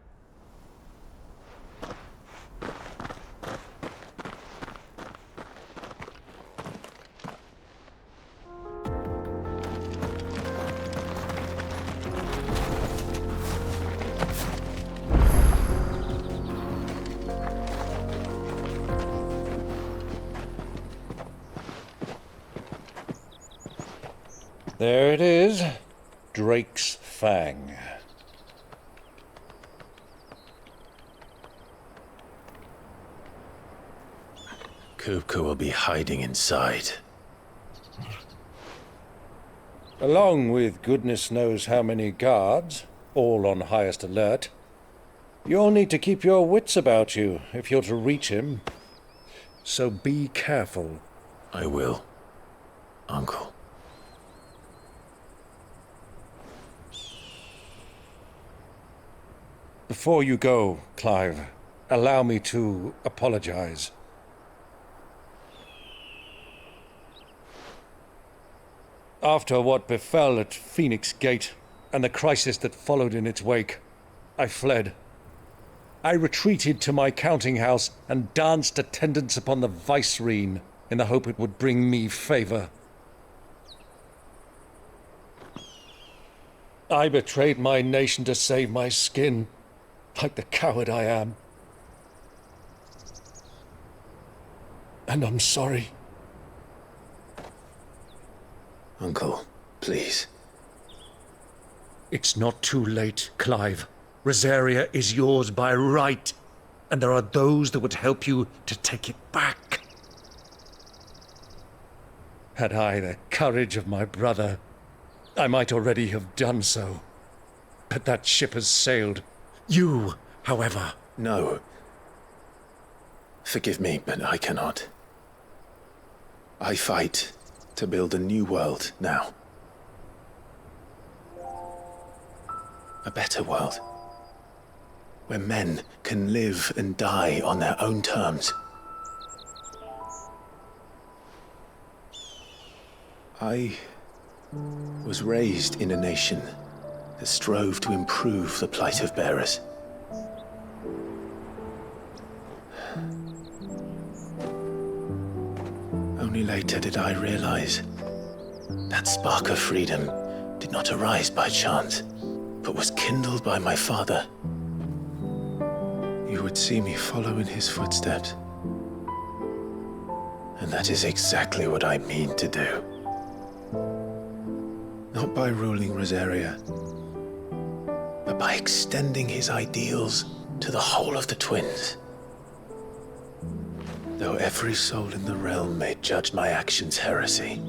There it is. Drake's Fang. Kupka will be hiding inside. Along with goodness knows how many guards, all on highest alert. You'll need to keep your wits about you if you're to reach him. So be careful. I will, Uncle. Before you go, Clive, allow me to apologize. After what befell at Phoenix Gate and the crisis that followed in its wake, I fled. I retreated to my counting house and danced attendance upon the vicereine in the hope it would bring me favor. I betrayed my nation to save my skin, like the coward I am. And I'm sorry. Uncle, please. It's not too late, Clive. Rosaria is yours by right, and there are those that would help you to take it back. Had I the courage of my brother, I might already have done so. But that ship has sailed. You, however... No. Forgive me, but I cannot. I fight to build a new world now. A better world. Where men can live and die on their own terms. I was raised in a nation that strove to improve the plight of bearers. Only later did I realize that spark of freedom did not arise by chance, but was kindled by my father. You would see me follow in his footsteps. And that is exactly what I mean to do. Not by ruling Rosaria, but by extending his ideals to the whole of the twins. Though every soul in the realm may judge my actions heresy,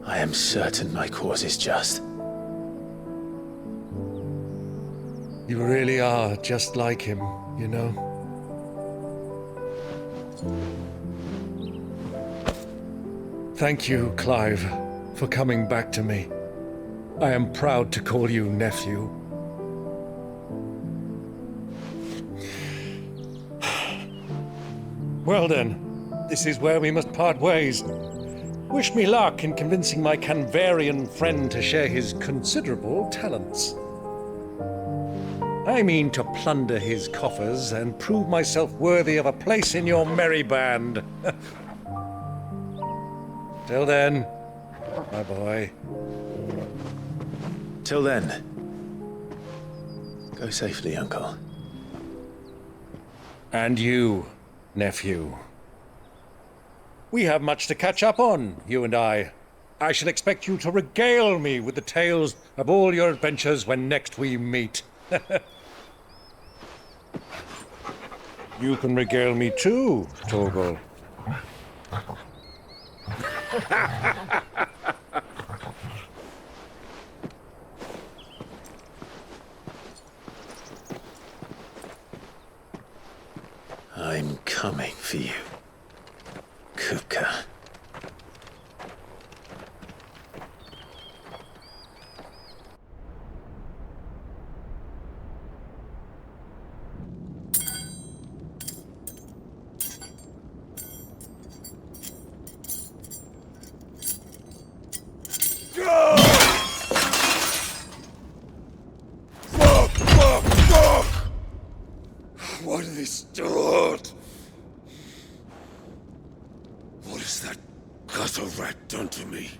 I am certain my cause is just. You really are just like him, you know? Thank you, Clive, for coming back to me. I am proud to call you nephew. Well then, this is where we must part ways. Wish me luck in convincing my Canvarian friend to share his considerable talents. I mean to plunder his coffers and prove myself worthy of a place in your merry band. Till then, my boy. Till then, Go safely, Uncle. And you, nephew. We have much to catch up on, you and I. I shall expect you to regale me with the tales of all your adventures when next we meet. You can regale me too, Torgal. I'm coming for you, Kupka. Why do they start? What has that gutter rat done to me?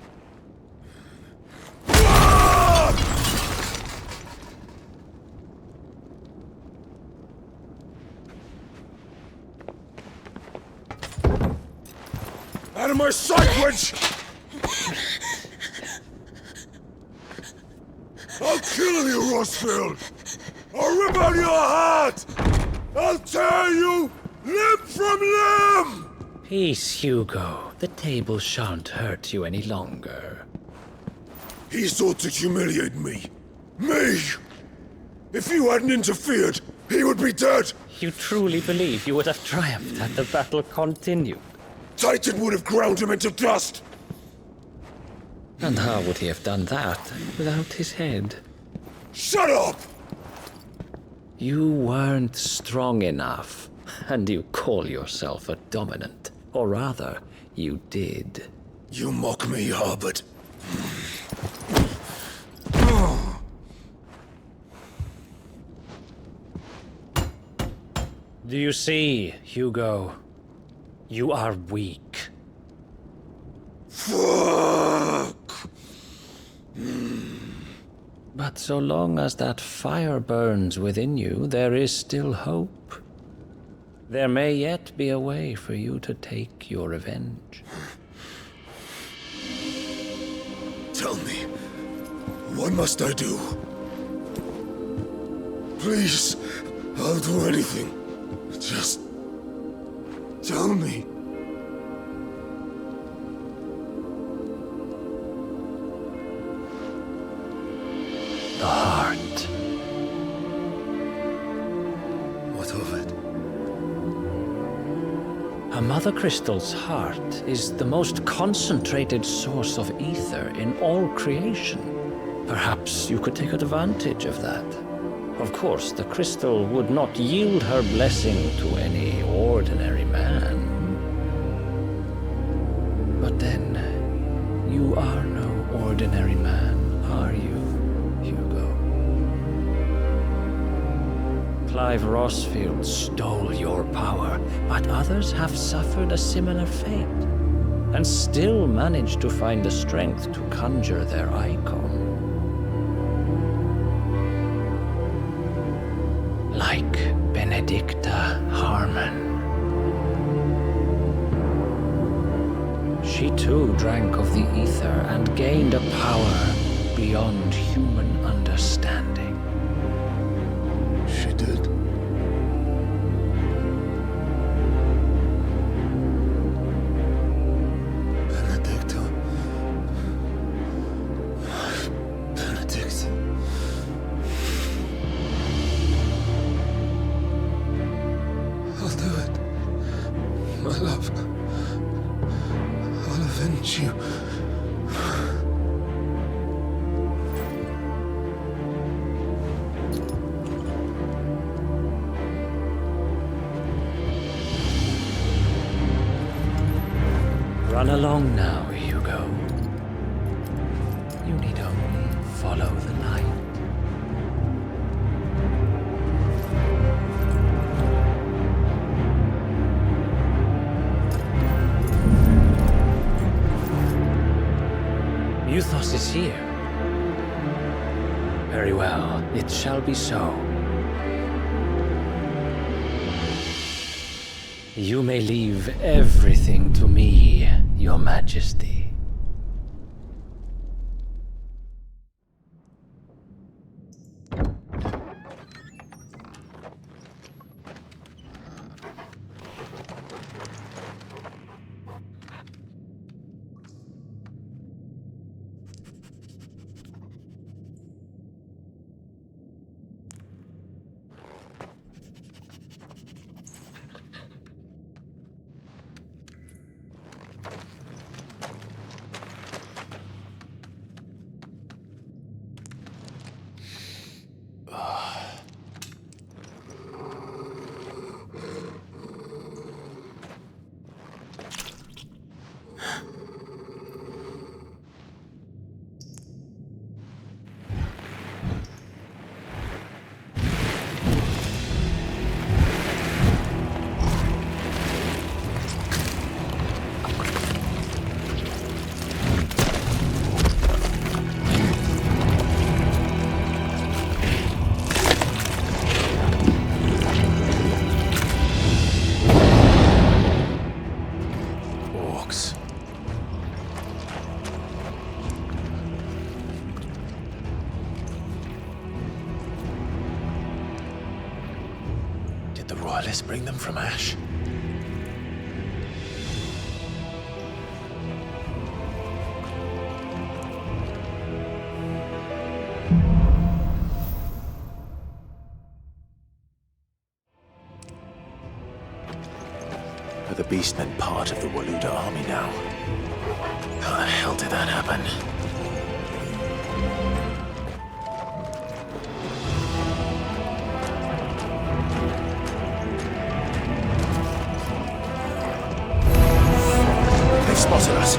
Out of my sight, wench! I'll kill you, Rossfield! I'll rip out your heart! I'll tear you limb from limb! Peace, Hugo. The table shan't hurt you any longer. He sought to humiliate me. Me! If you hadn't interfered, he would be dead! You truly believe you would have triumphed had the battle continued? Titan would have ground him into dust! And how would he have done that without his head? Shut up! You weren't strong enough, and you call yourself a dominant. Or rather, you did. You mock me, Harbert. Do you see, Hugo? You are weak. Fuck! But so long as that fire burns within you, there is still hope. There may yet be a way for you to take your revenge. Tell me, what must I do? Please, I'll do anything. Just tell me. The heart. What of it? A mother crystal's heart is the most concentrated source of ether in all creation. Perhaps you could take advantage of that. Of course, the crystal would not yield her blessing to any ordinary man. But then, you are no ordinary man, are you, Hugo? Clive Rossfield stole your power, but others have suffered a similar fate, and still managed to find the strength to conjure their icon. Like Benedicta Harmon. She too drank of the ether and gained a power beyond human understanding. She did. Benedicta. Benedict. I'll do it. My love. I'll avenge you. Run along now, Hugo. You need only follow the light. Muthos is here. Very well, it shall be so. You may leave everything to me, Your Majesty. Royalists bring them from Ash? Are the Beastmen part of the Waluda army now? How the hell did that happen? They spotted us.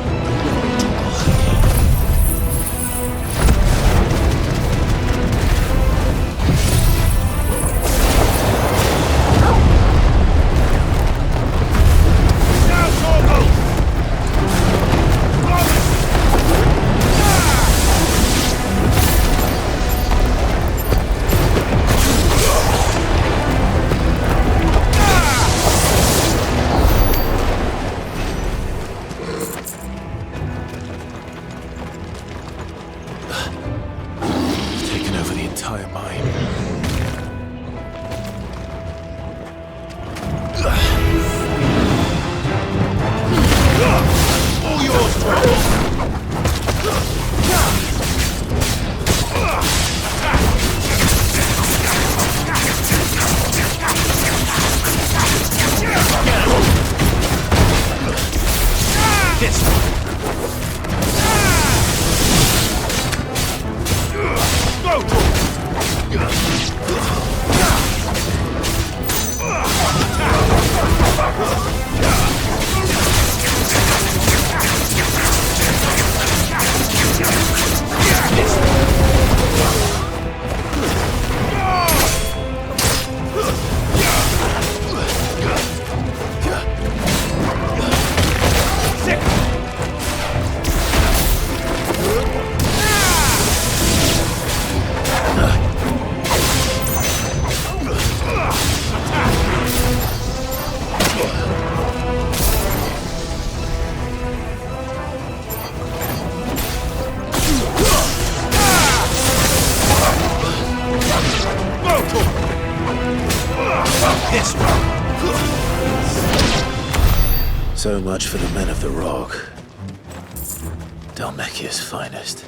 So much for the men of the Rock. Dhalmekia's finest.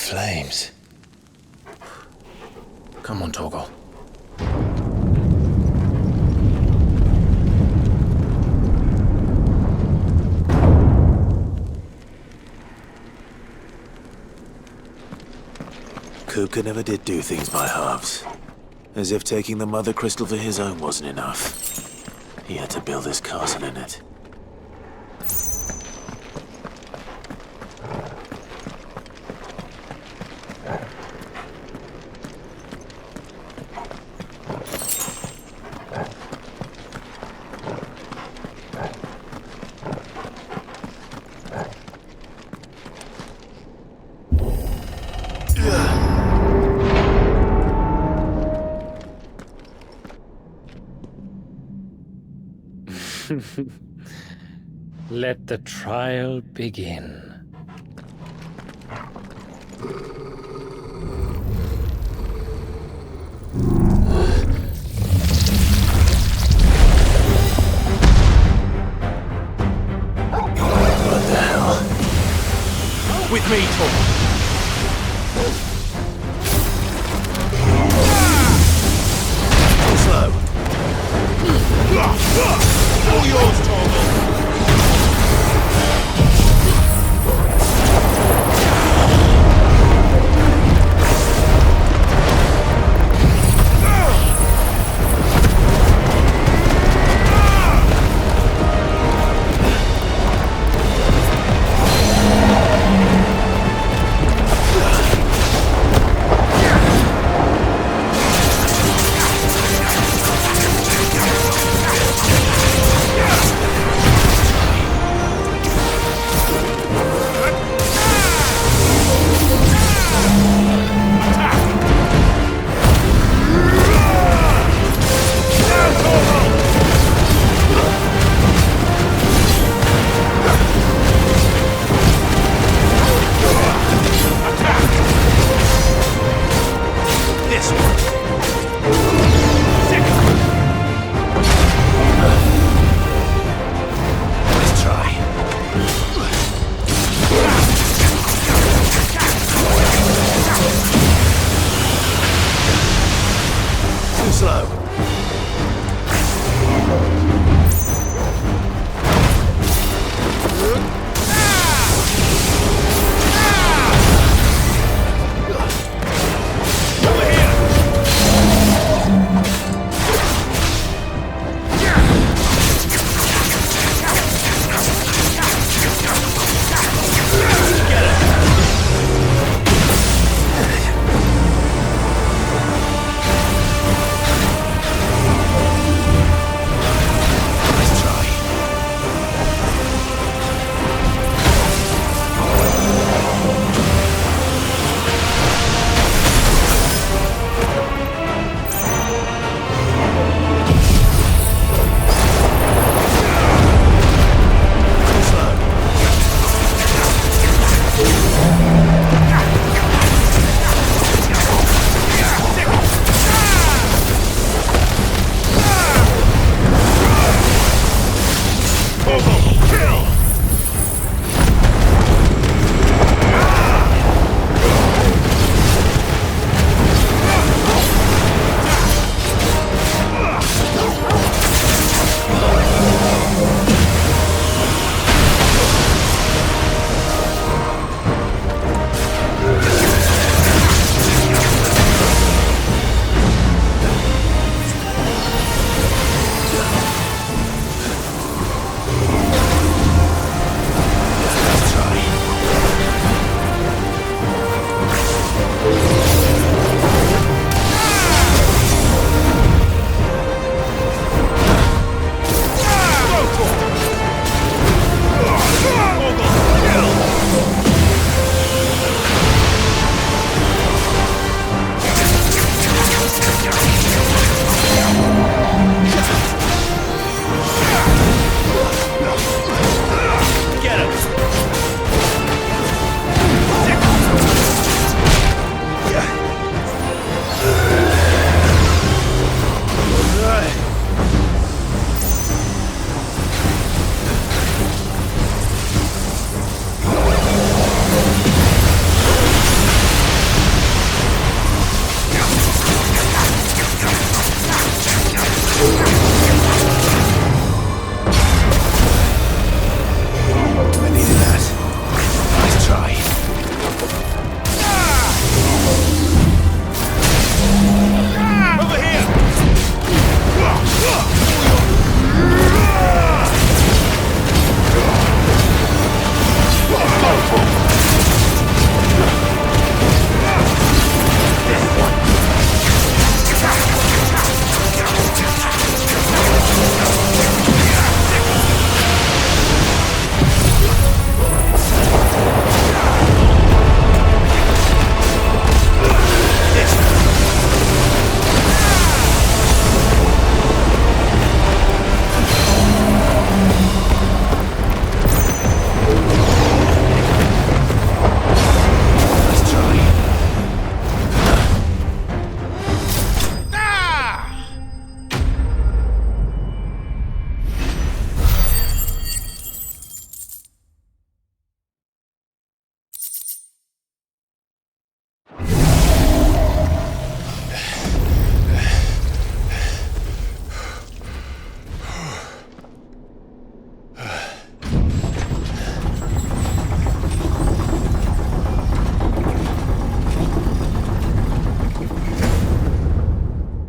flames. Come on, Torgal. Kupka never did do things by halves. As if taking the Mother Crystal for his own wasn't enough. He had to build his castle in it. Let the trial begin. What the hell? With me, Torgal. Slow. All yours, Torgal.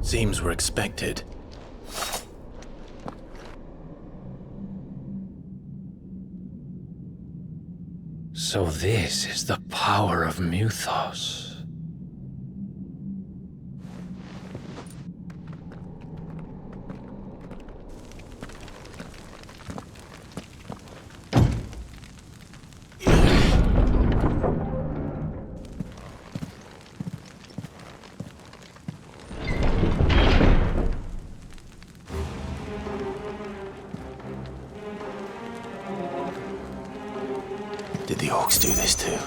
Seems we're expected. So this is the power of Muthos. Did the orcs do this too?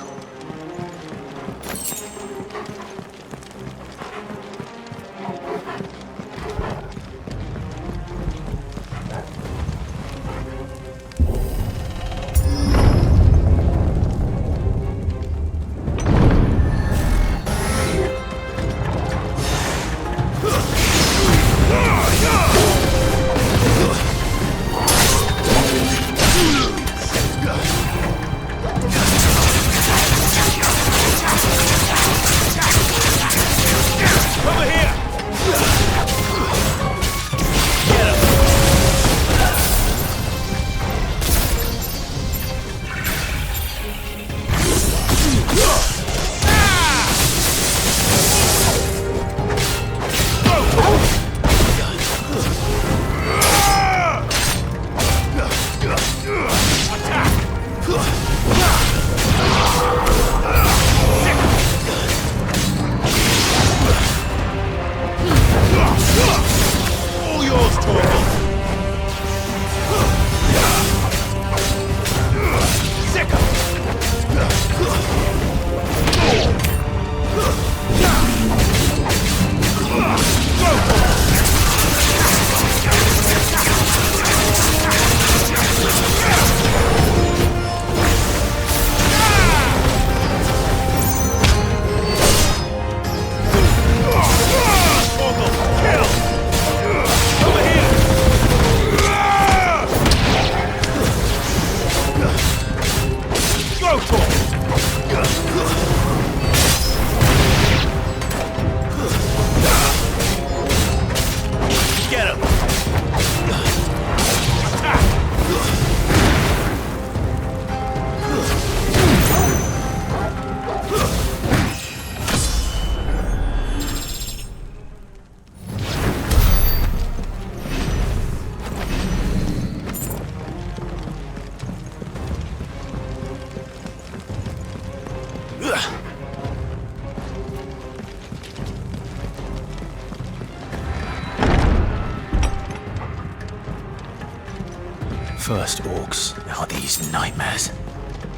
First orcs, now these nightmares.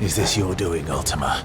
Is this your doing, Ultima?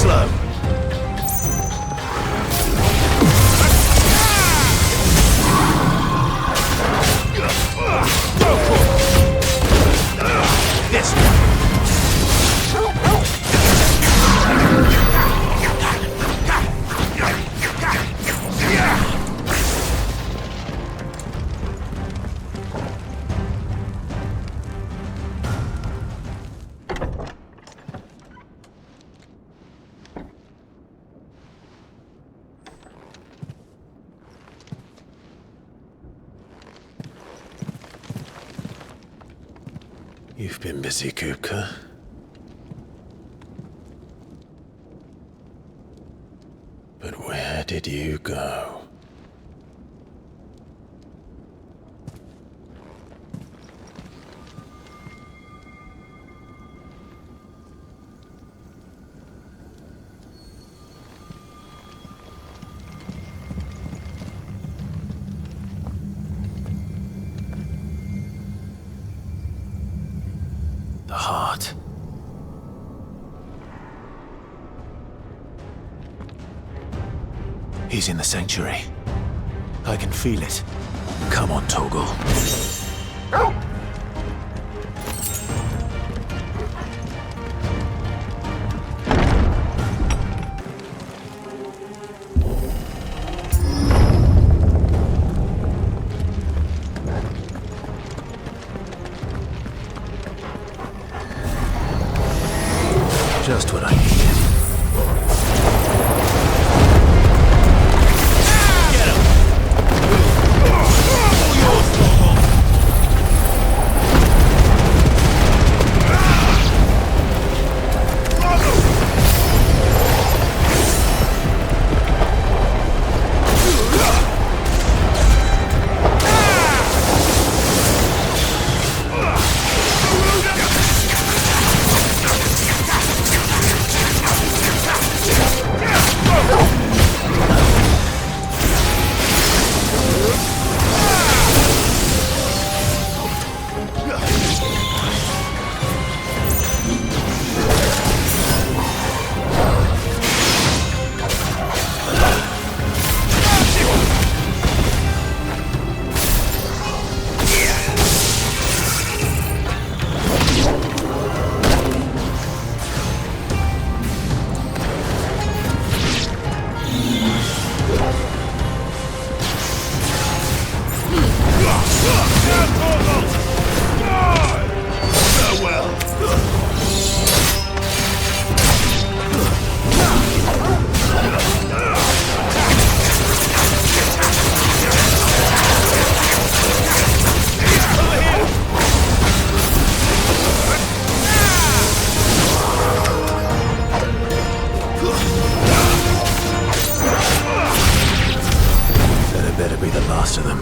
slow. This one. You've been busy, Kupka. But where did you go? The heart. He's in the sanctuary. I can feel it. Come on, Torgal. Just what I needed. Better be the last of them.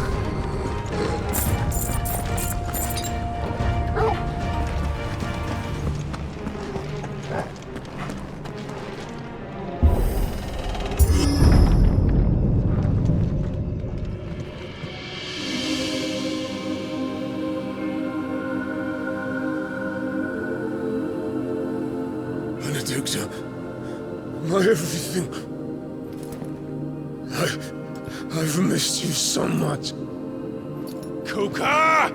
Benedicta, my everything. I've missed you so much. Kupka!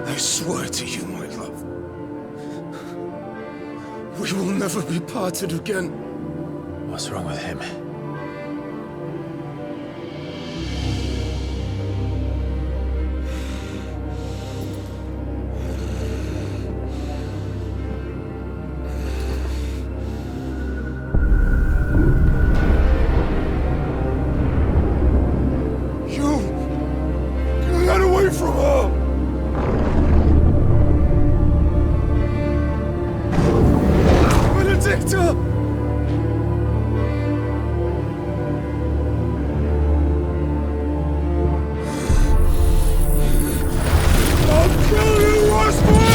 I swear to you, my love, we will never be parted again. What's wrong with him? Get away from her! Benedicta! I'll kill you, Oswald!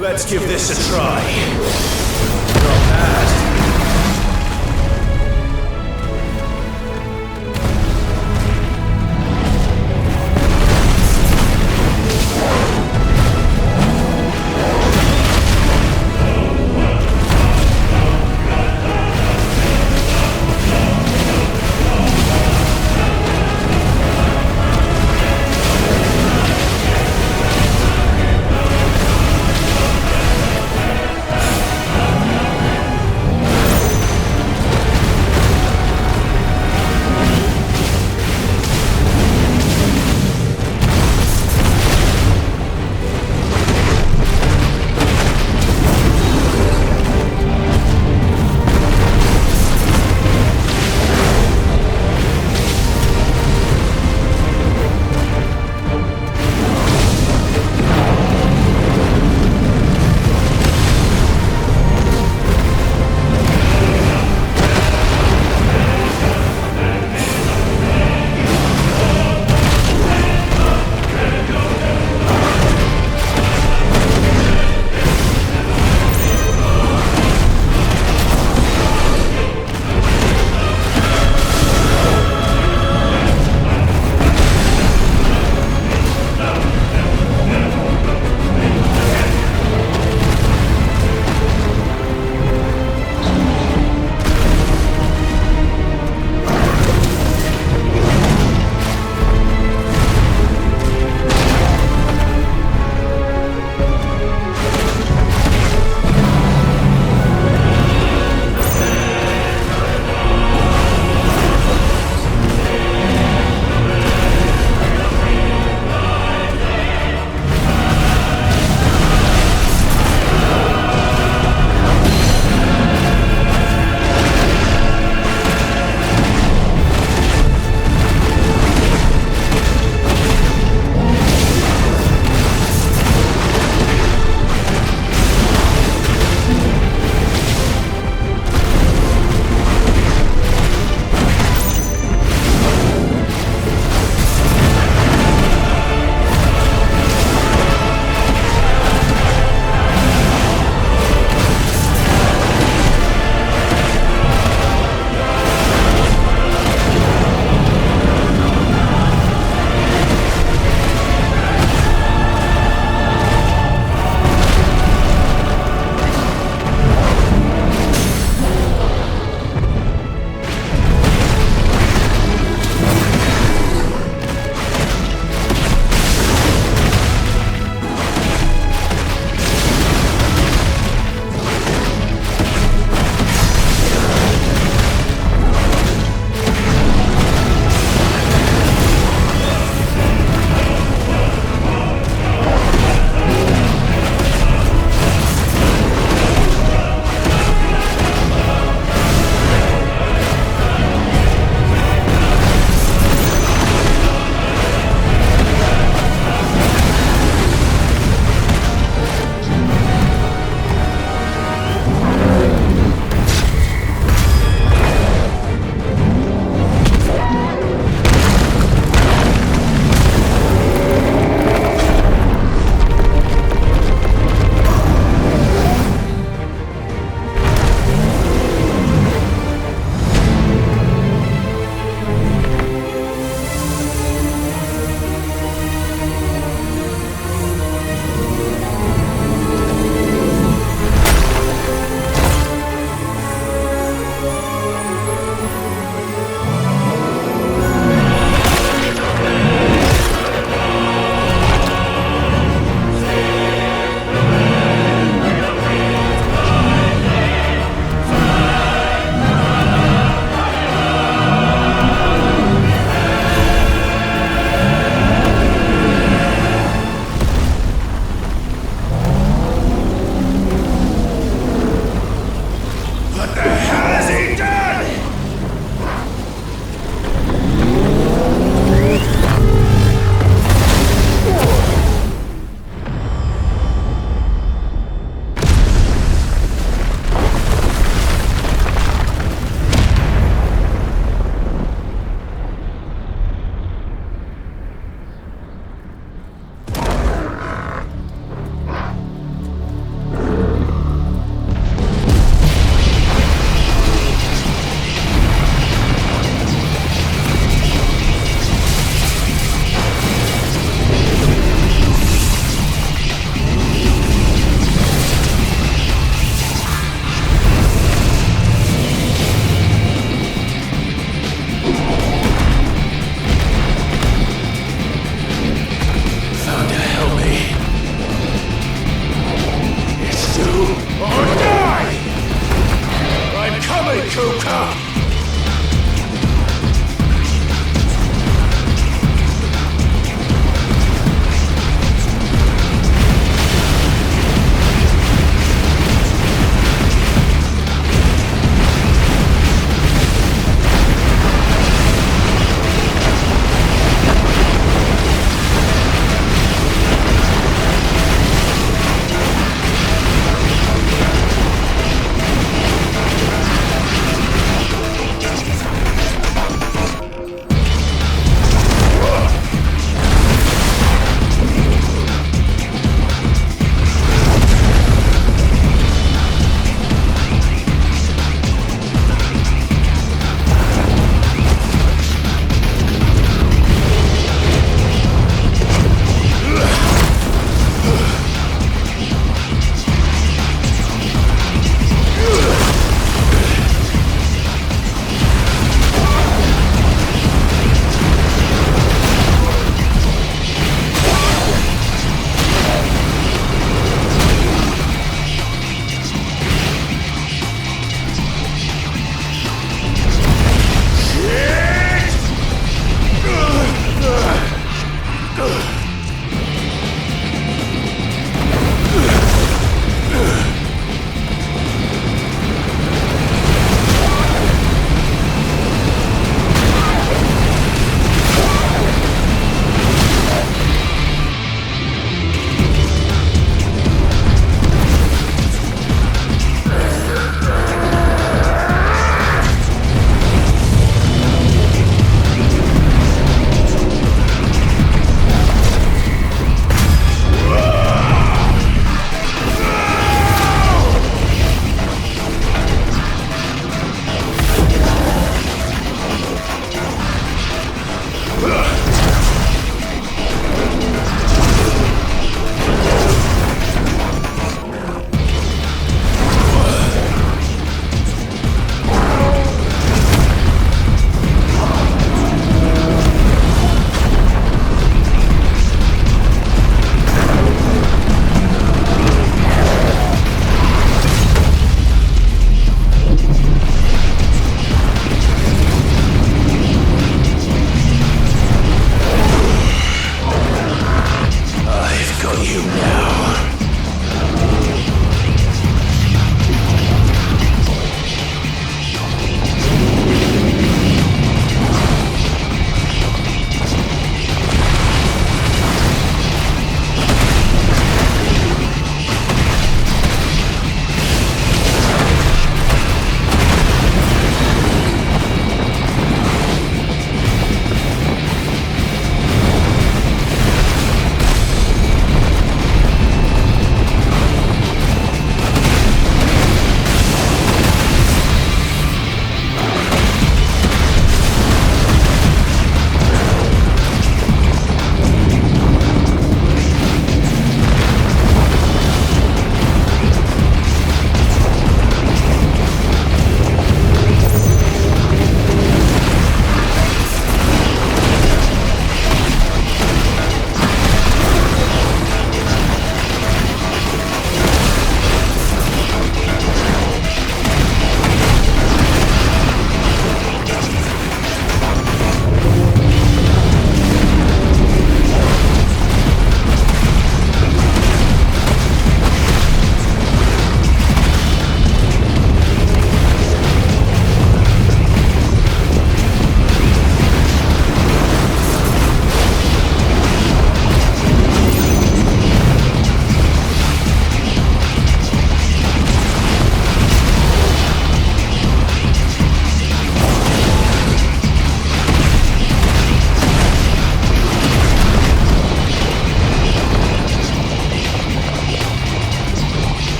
Let's give this a try. Not bad.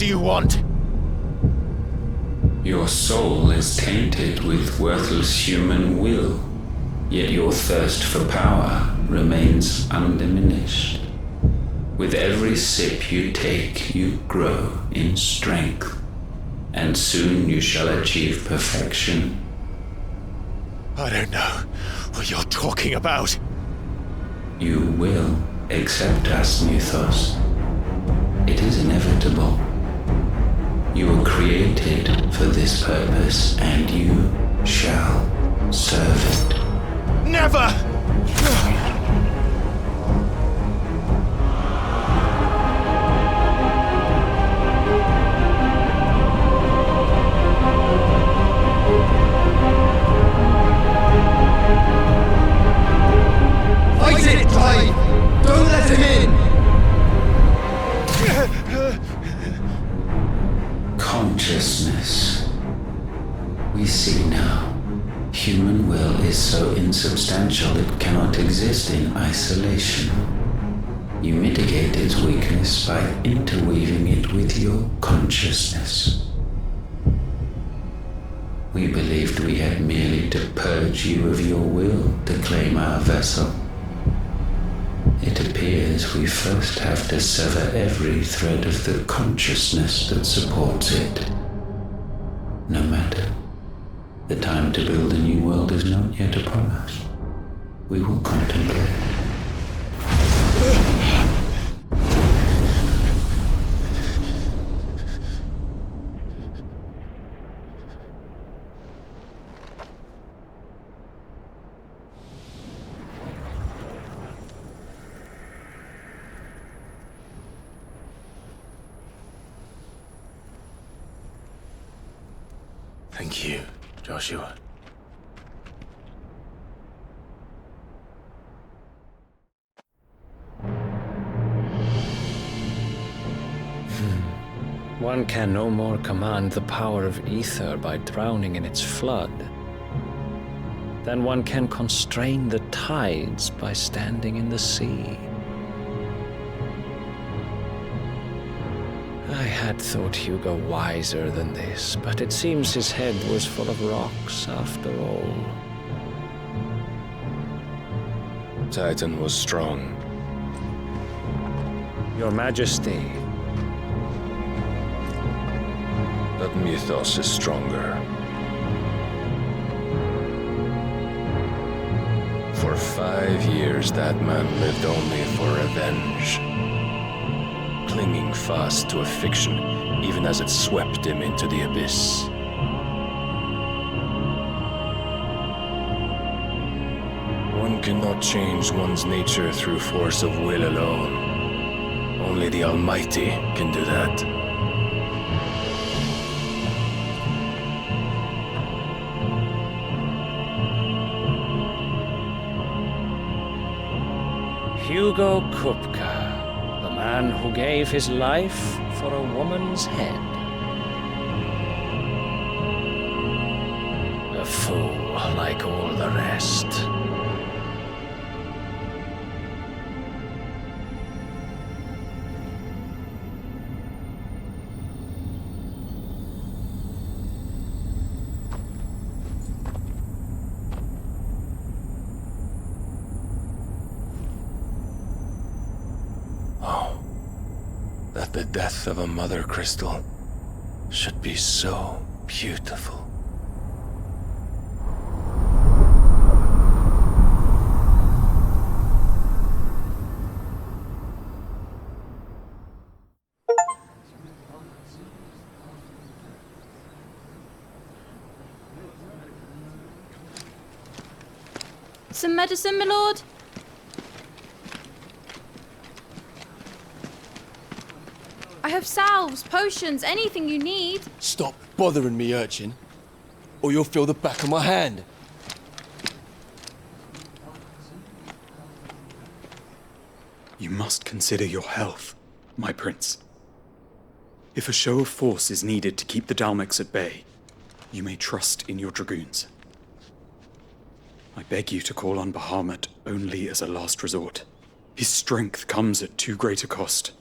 you want? Your soul is tainted with worthless human will, yet your thirst for power remains undiminished. With every sip you take, you grow in strength, and soon you shall achieve perfection. I don't know what you're talking about. You will accept us, Mythos. It is inevitable. You were created for this purpose, and you shall serve it. Never! Fight it, Clive! Don't let him in! Consciousness. We see now. Human will is so insubstantial it cannot exist in isolation. You mitigate its weakness by interweaving it with your consciousness. We believed we had merely to purge you of your will to claim our vessel. It appears we first have to sever every thread of the consciousness that supports it. No matter. The time to build a new world is not yet upon us. We will contemplate. Thank you, Joshua. One can no more command the power of ether by drowning in its flood than one can constrain the tides by standing in the sea. I had thought Hugo wiser than this, but it seems his head was full of rocks after all. Titan was strong. Your Majesty. But Mythos is stronger. For 5 years, that man lived only for revenge. Clinging fast to a fiction, even as it swept him into the abyss. One cannot change one's nature through force of will alone. Only the Almighty can do that. Hugo Kupka, the man who gave his life for a woman's head. A fool like all the rest. That the death of a mother crystal should be so beautiful. Some medicine, my lord? I have salves, potions, anything you need. Stop bothering me, urchin, or you'll feel the back of my hand. You must consider your health, my prince. If a show of force is needed to keep the Dalmex at bay, you may trust in your dragoons. I beg you to call on Bahamut only as a last resort. His strength comes at too great a cost.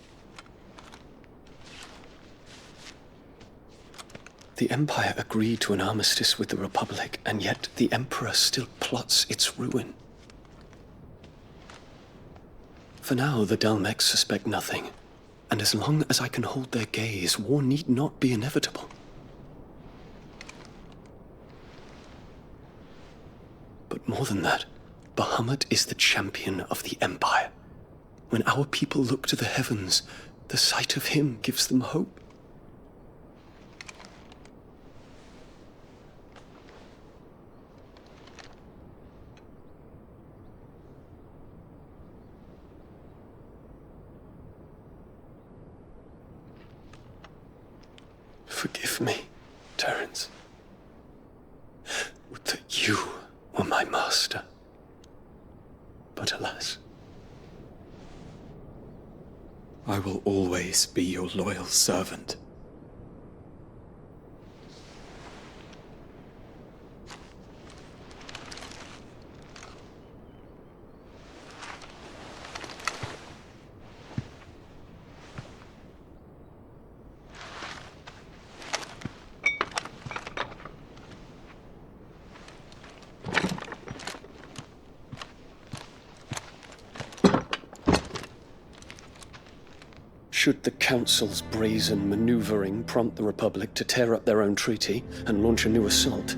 The Empire agreed to an armistice with the Republic, and yet the Emperor still plots its ruin. For now, the Dalmex suspect nothing, and as long as I can hold their gaze, war need not be inevitable. But more than that, Bahamut is the champion of the Empire. When our people look to the heavens, the sight of him gives them hope. Forgive me, Terence. Would that you were my master. But alas. I will always be your loyal servant. Should the Council's brazen maneuvering prompt the Republic to tear up their own treaty and launch a new assault,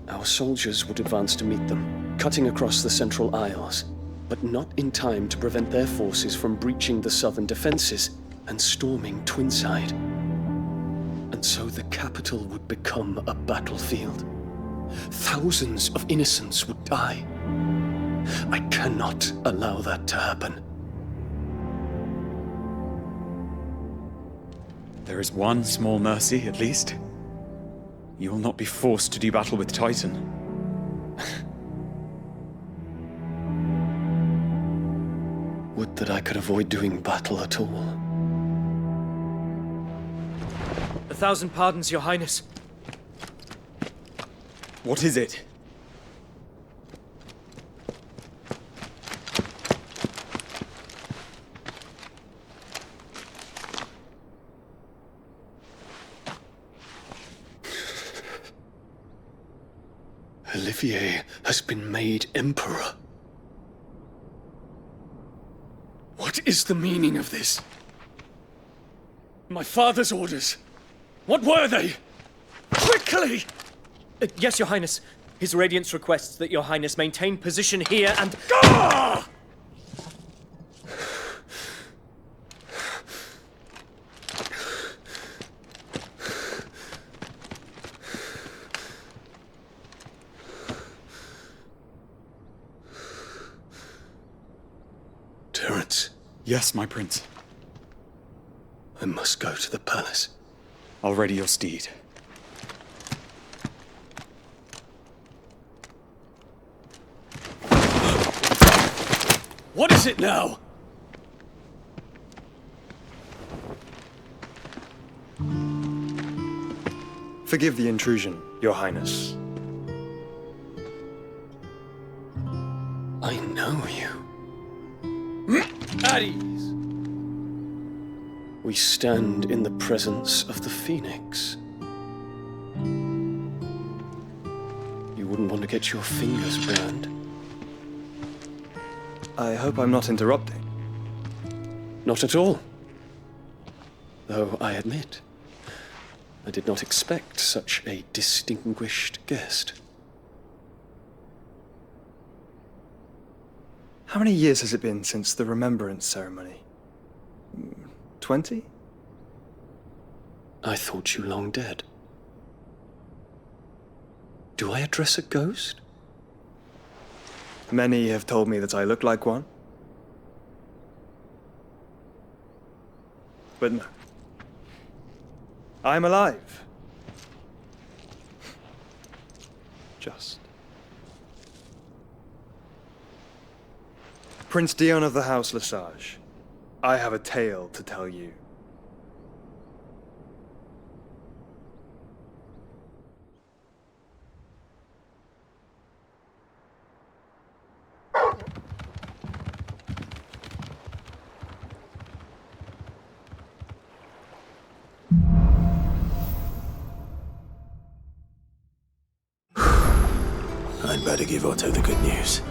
our soldiers would advance to meet them, cutting across the Central Isles, but not in time to prevent their forces from breaching the southern defenses and storming Twinside. And so the capital would become a battlefield. Thousands of innocents would die. I cannot allow that to happen. There is one small mercy, at least. You will not be forced to do battle with Titan. Would that I could avoid doing battle at all. 1,000 pardons, Your Highness. What is it? Olivier has been made Emperor. What is the meaning of this? My father's orders. What were they? Quickly! Yes, Your Highness. His Radiance requests that Your Highness maintain position here and... Ah! Terence. Yes, my prince. I must go to the palace. I'll ready your steed. What is it now? Forgive the intrusion, Your Highness. I know you. At ease. We stand in the presence of the Phoenix. You wouldn't want to get your fingers burned. I hope I'm not interrupting. Not at all. Though I admit, I did not expect such a distinguished guest. How many years has it been since the Remembrance ceremony? 20? I thought you long dead. Do I address a ghost? Many have told me that I look like one. But no. I'm alive. Just. Prince Dion of the House Lesage, I have a tale to tell you. better give Otto the good news.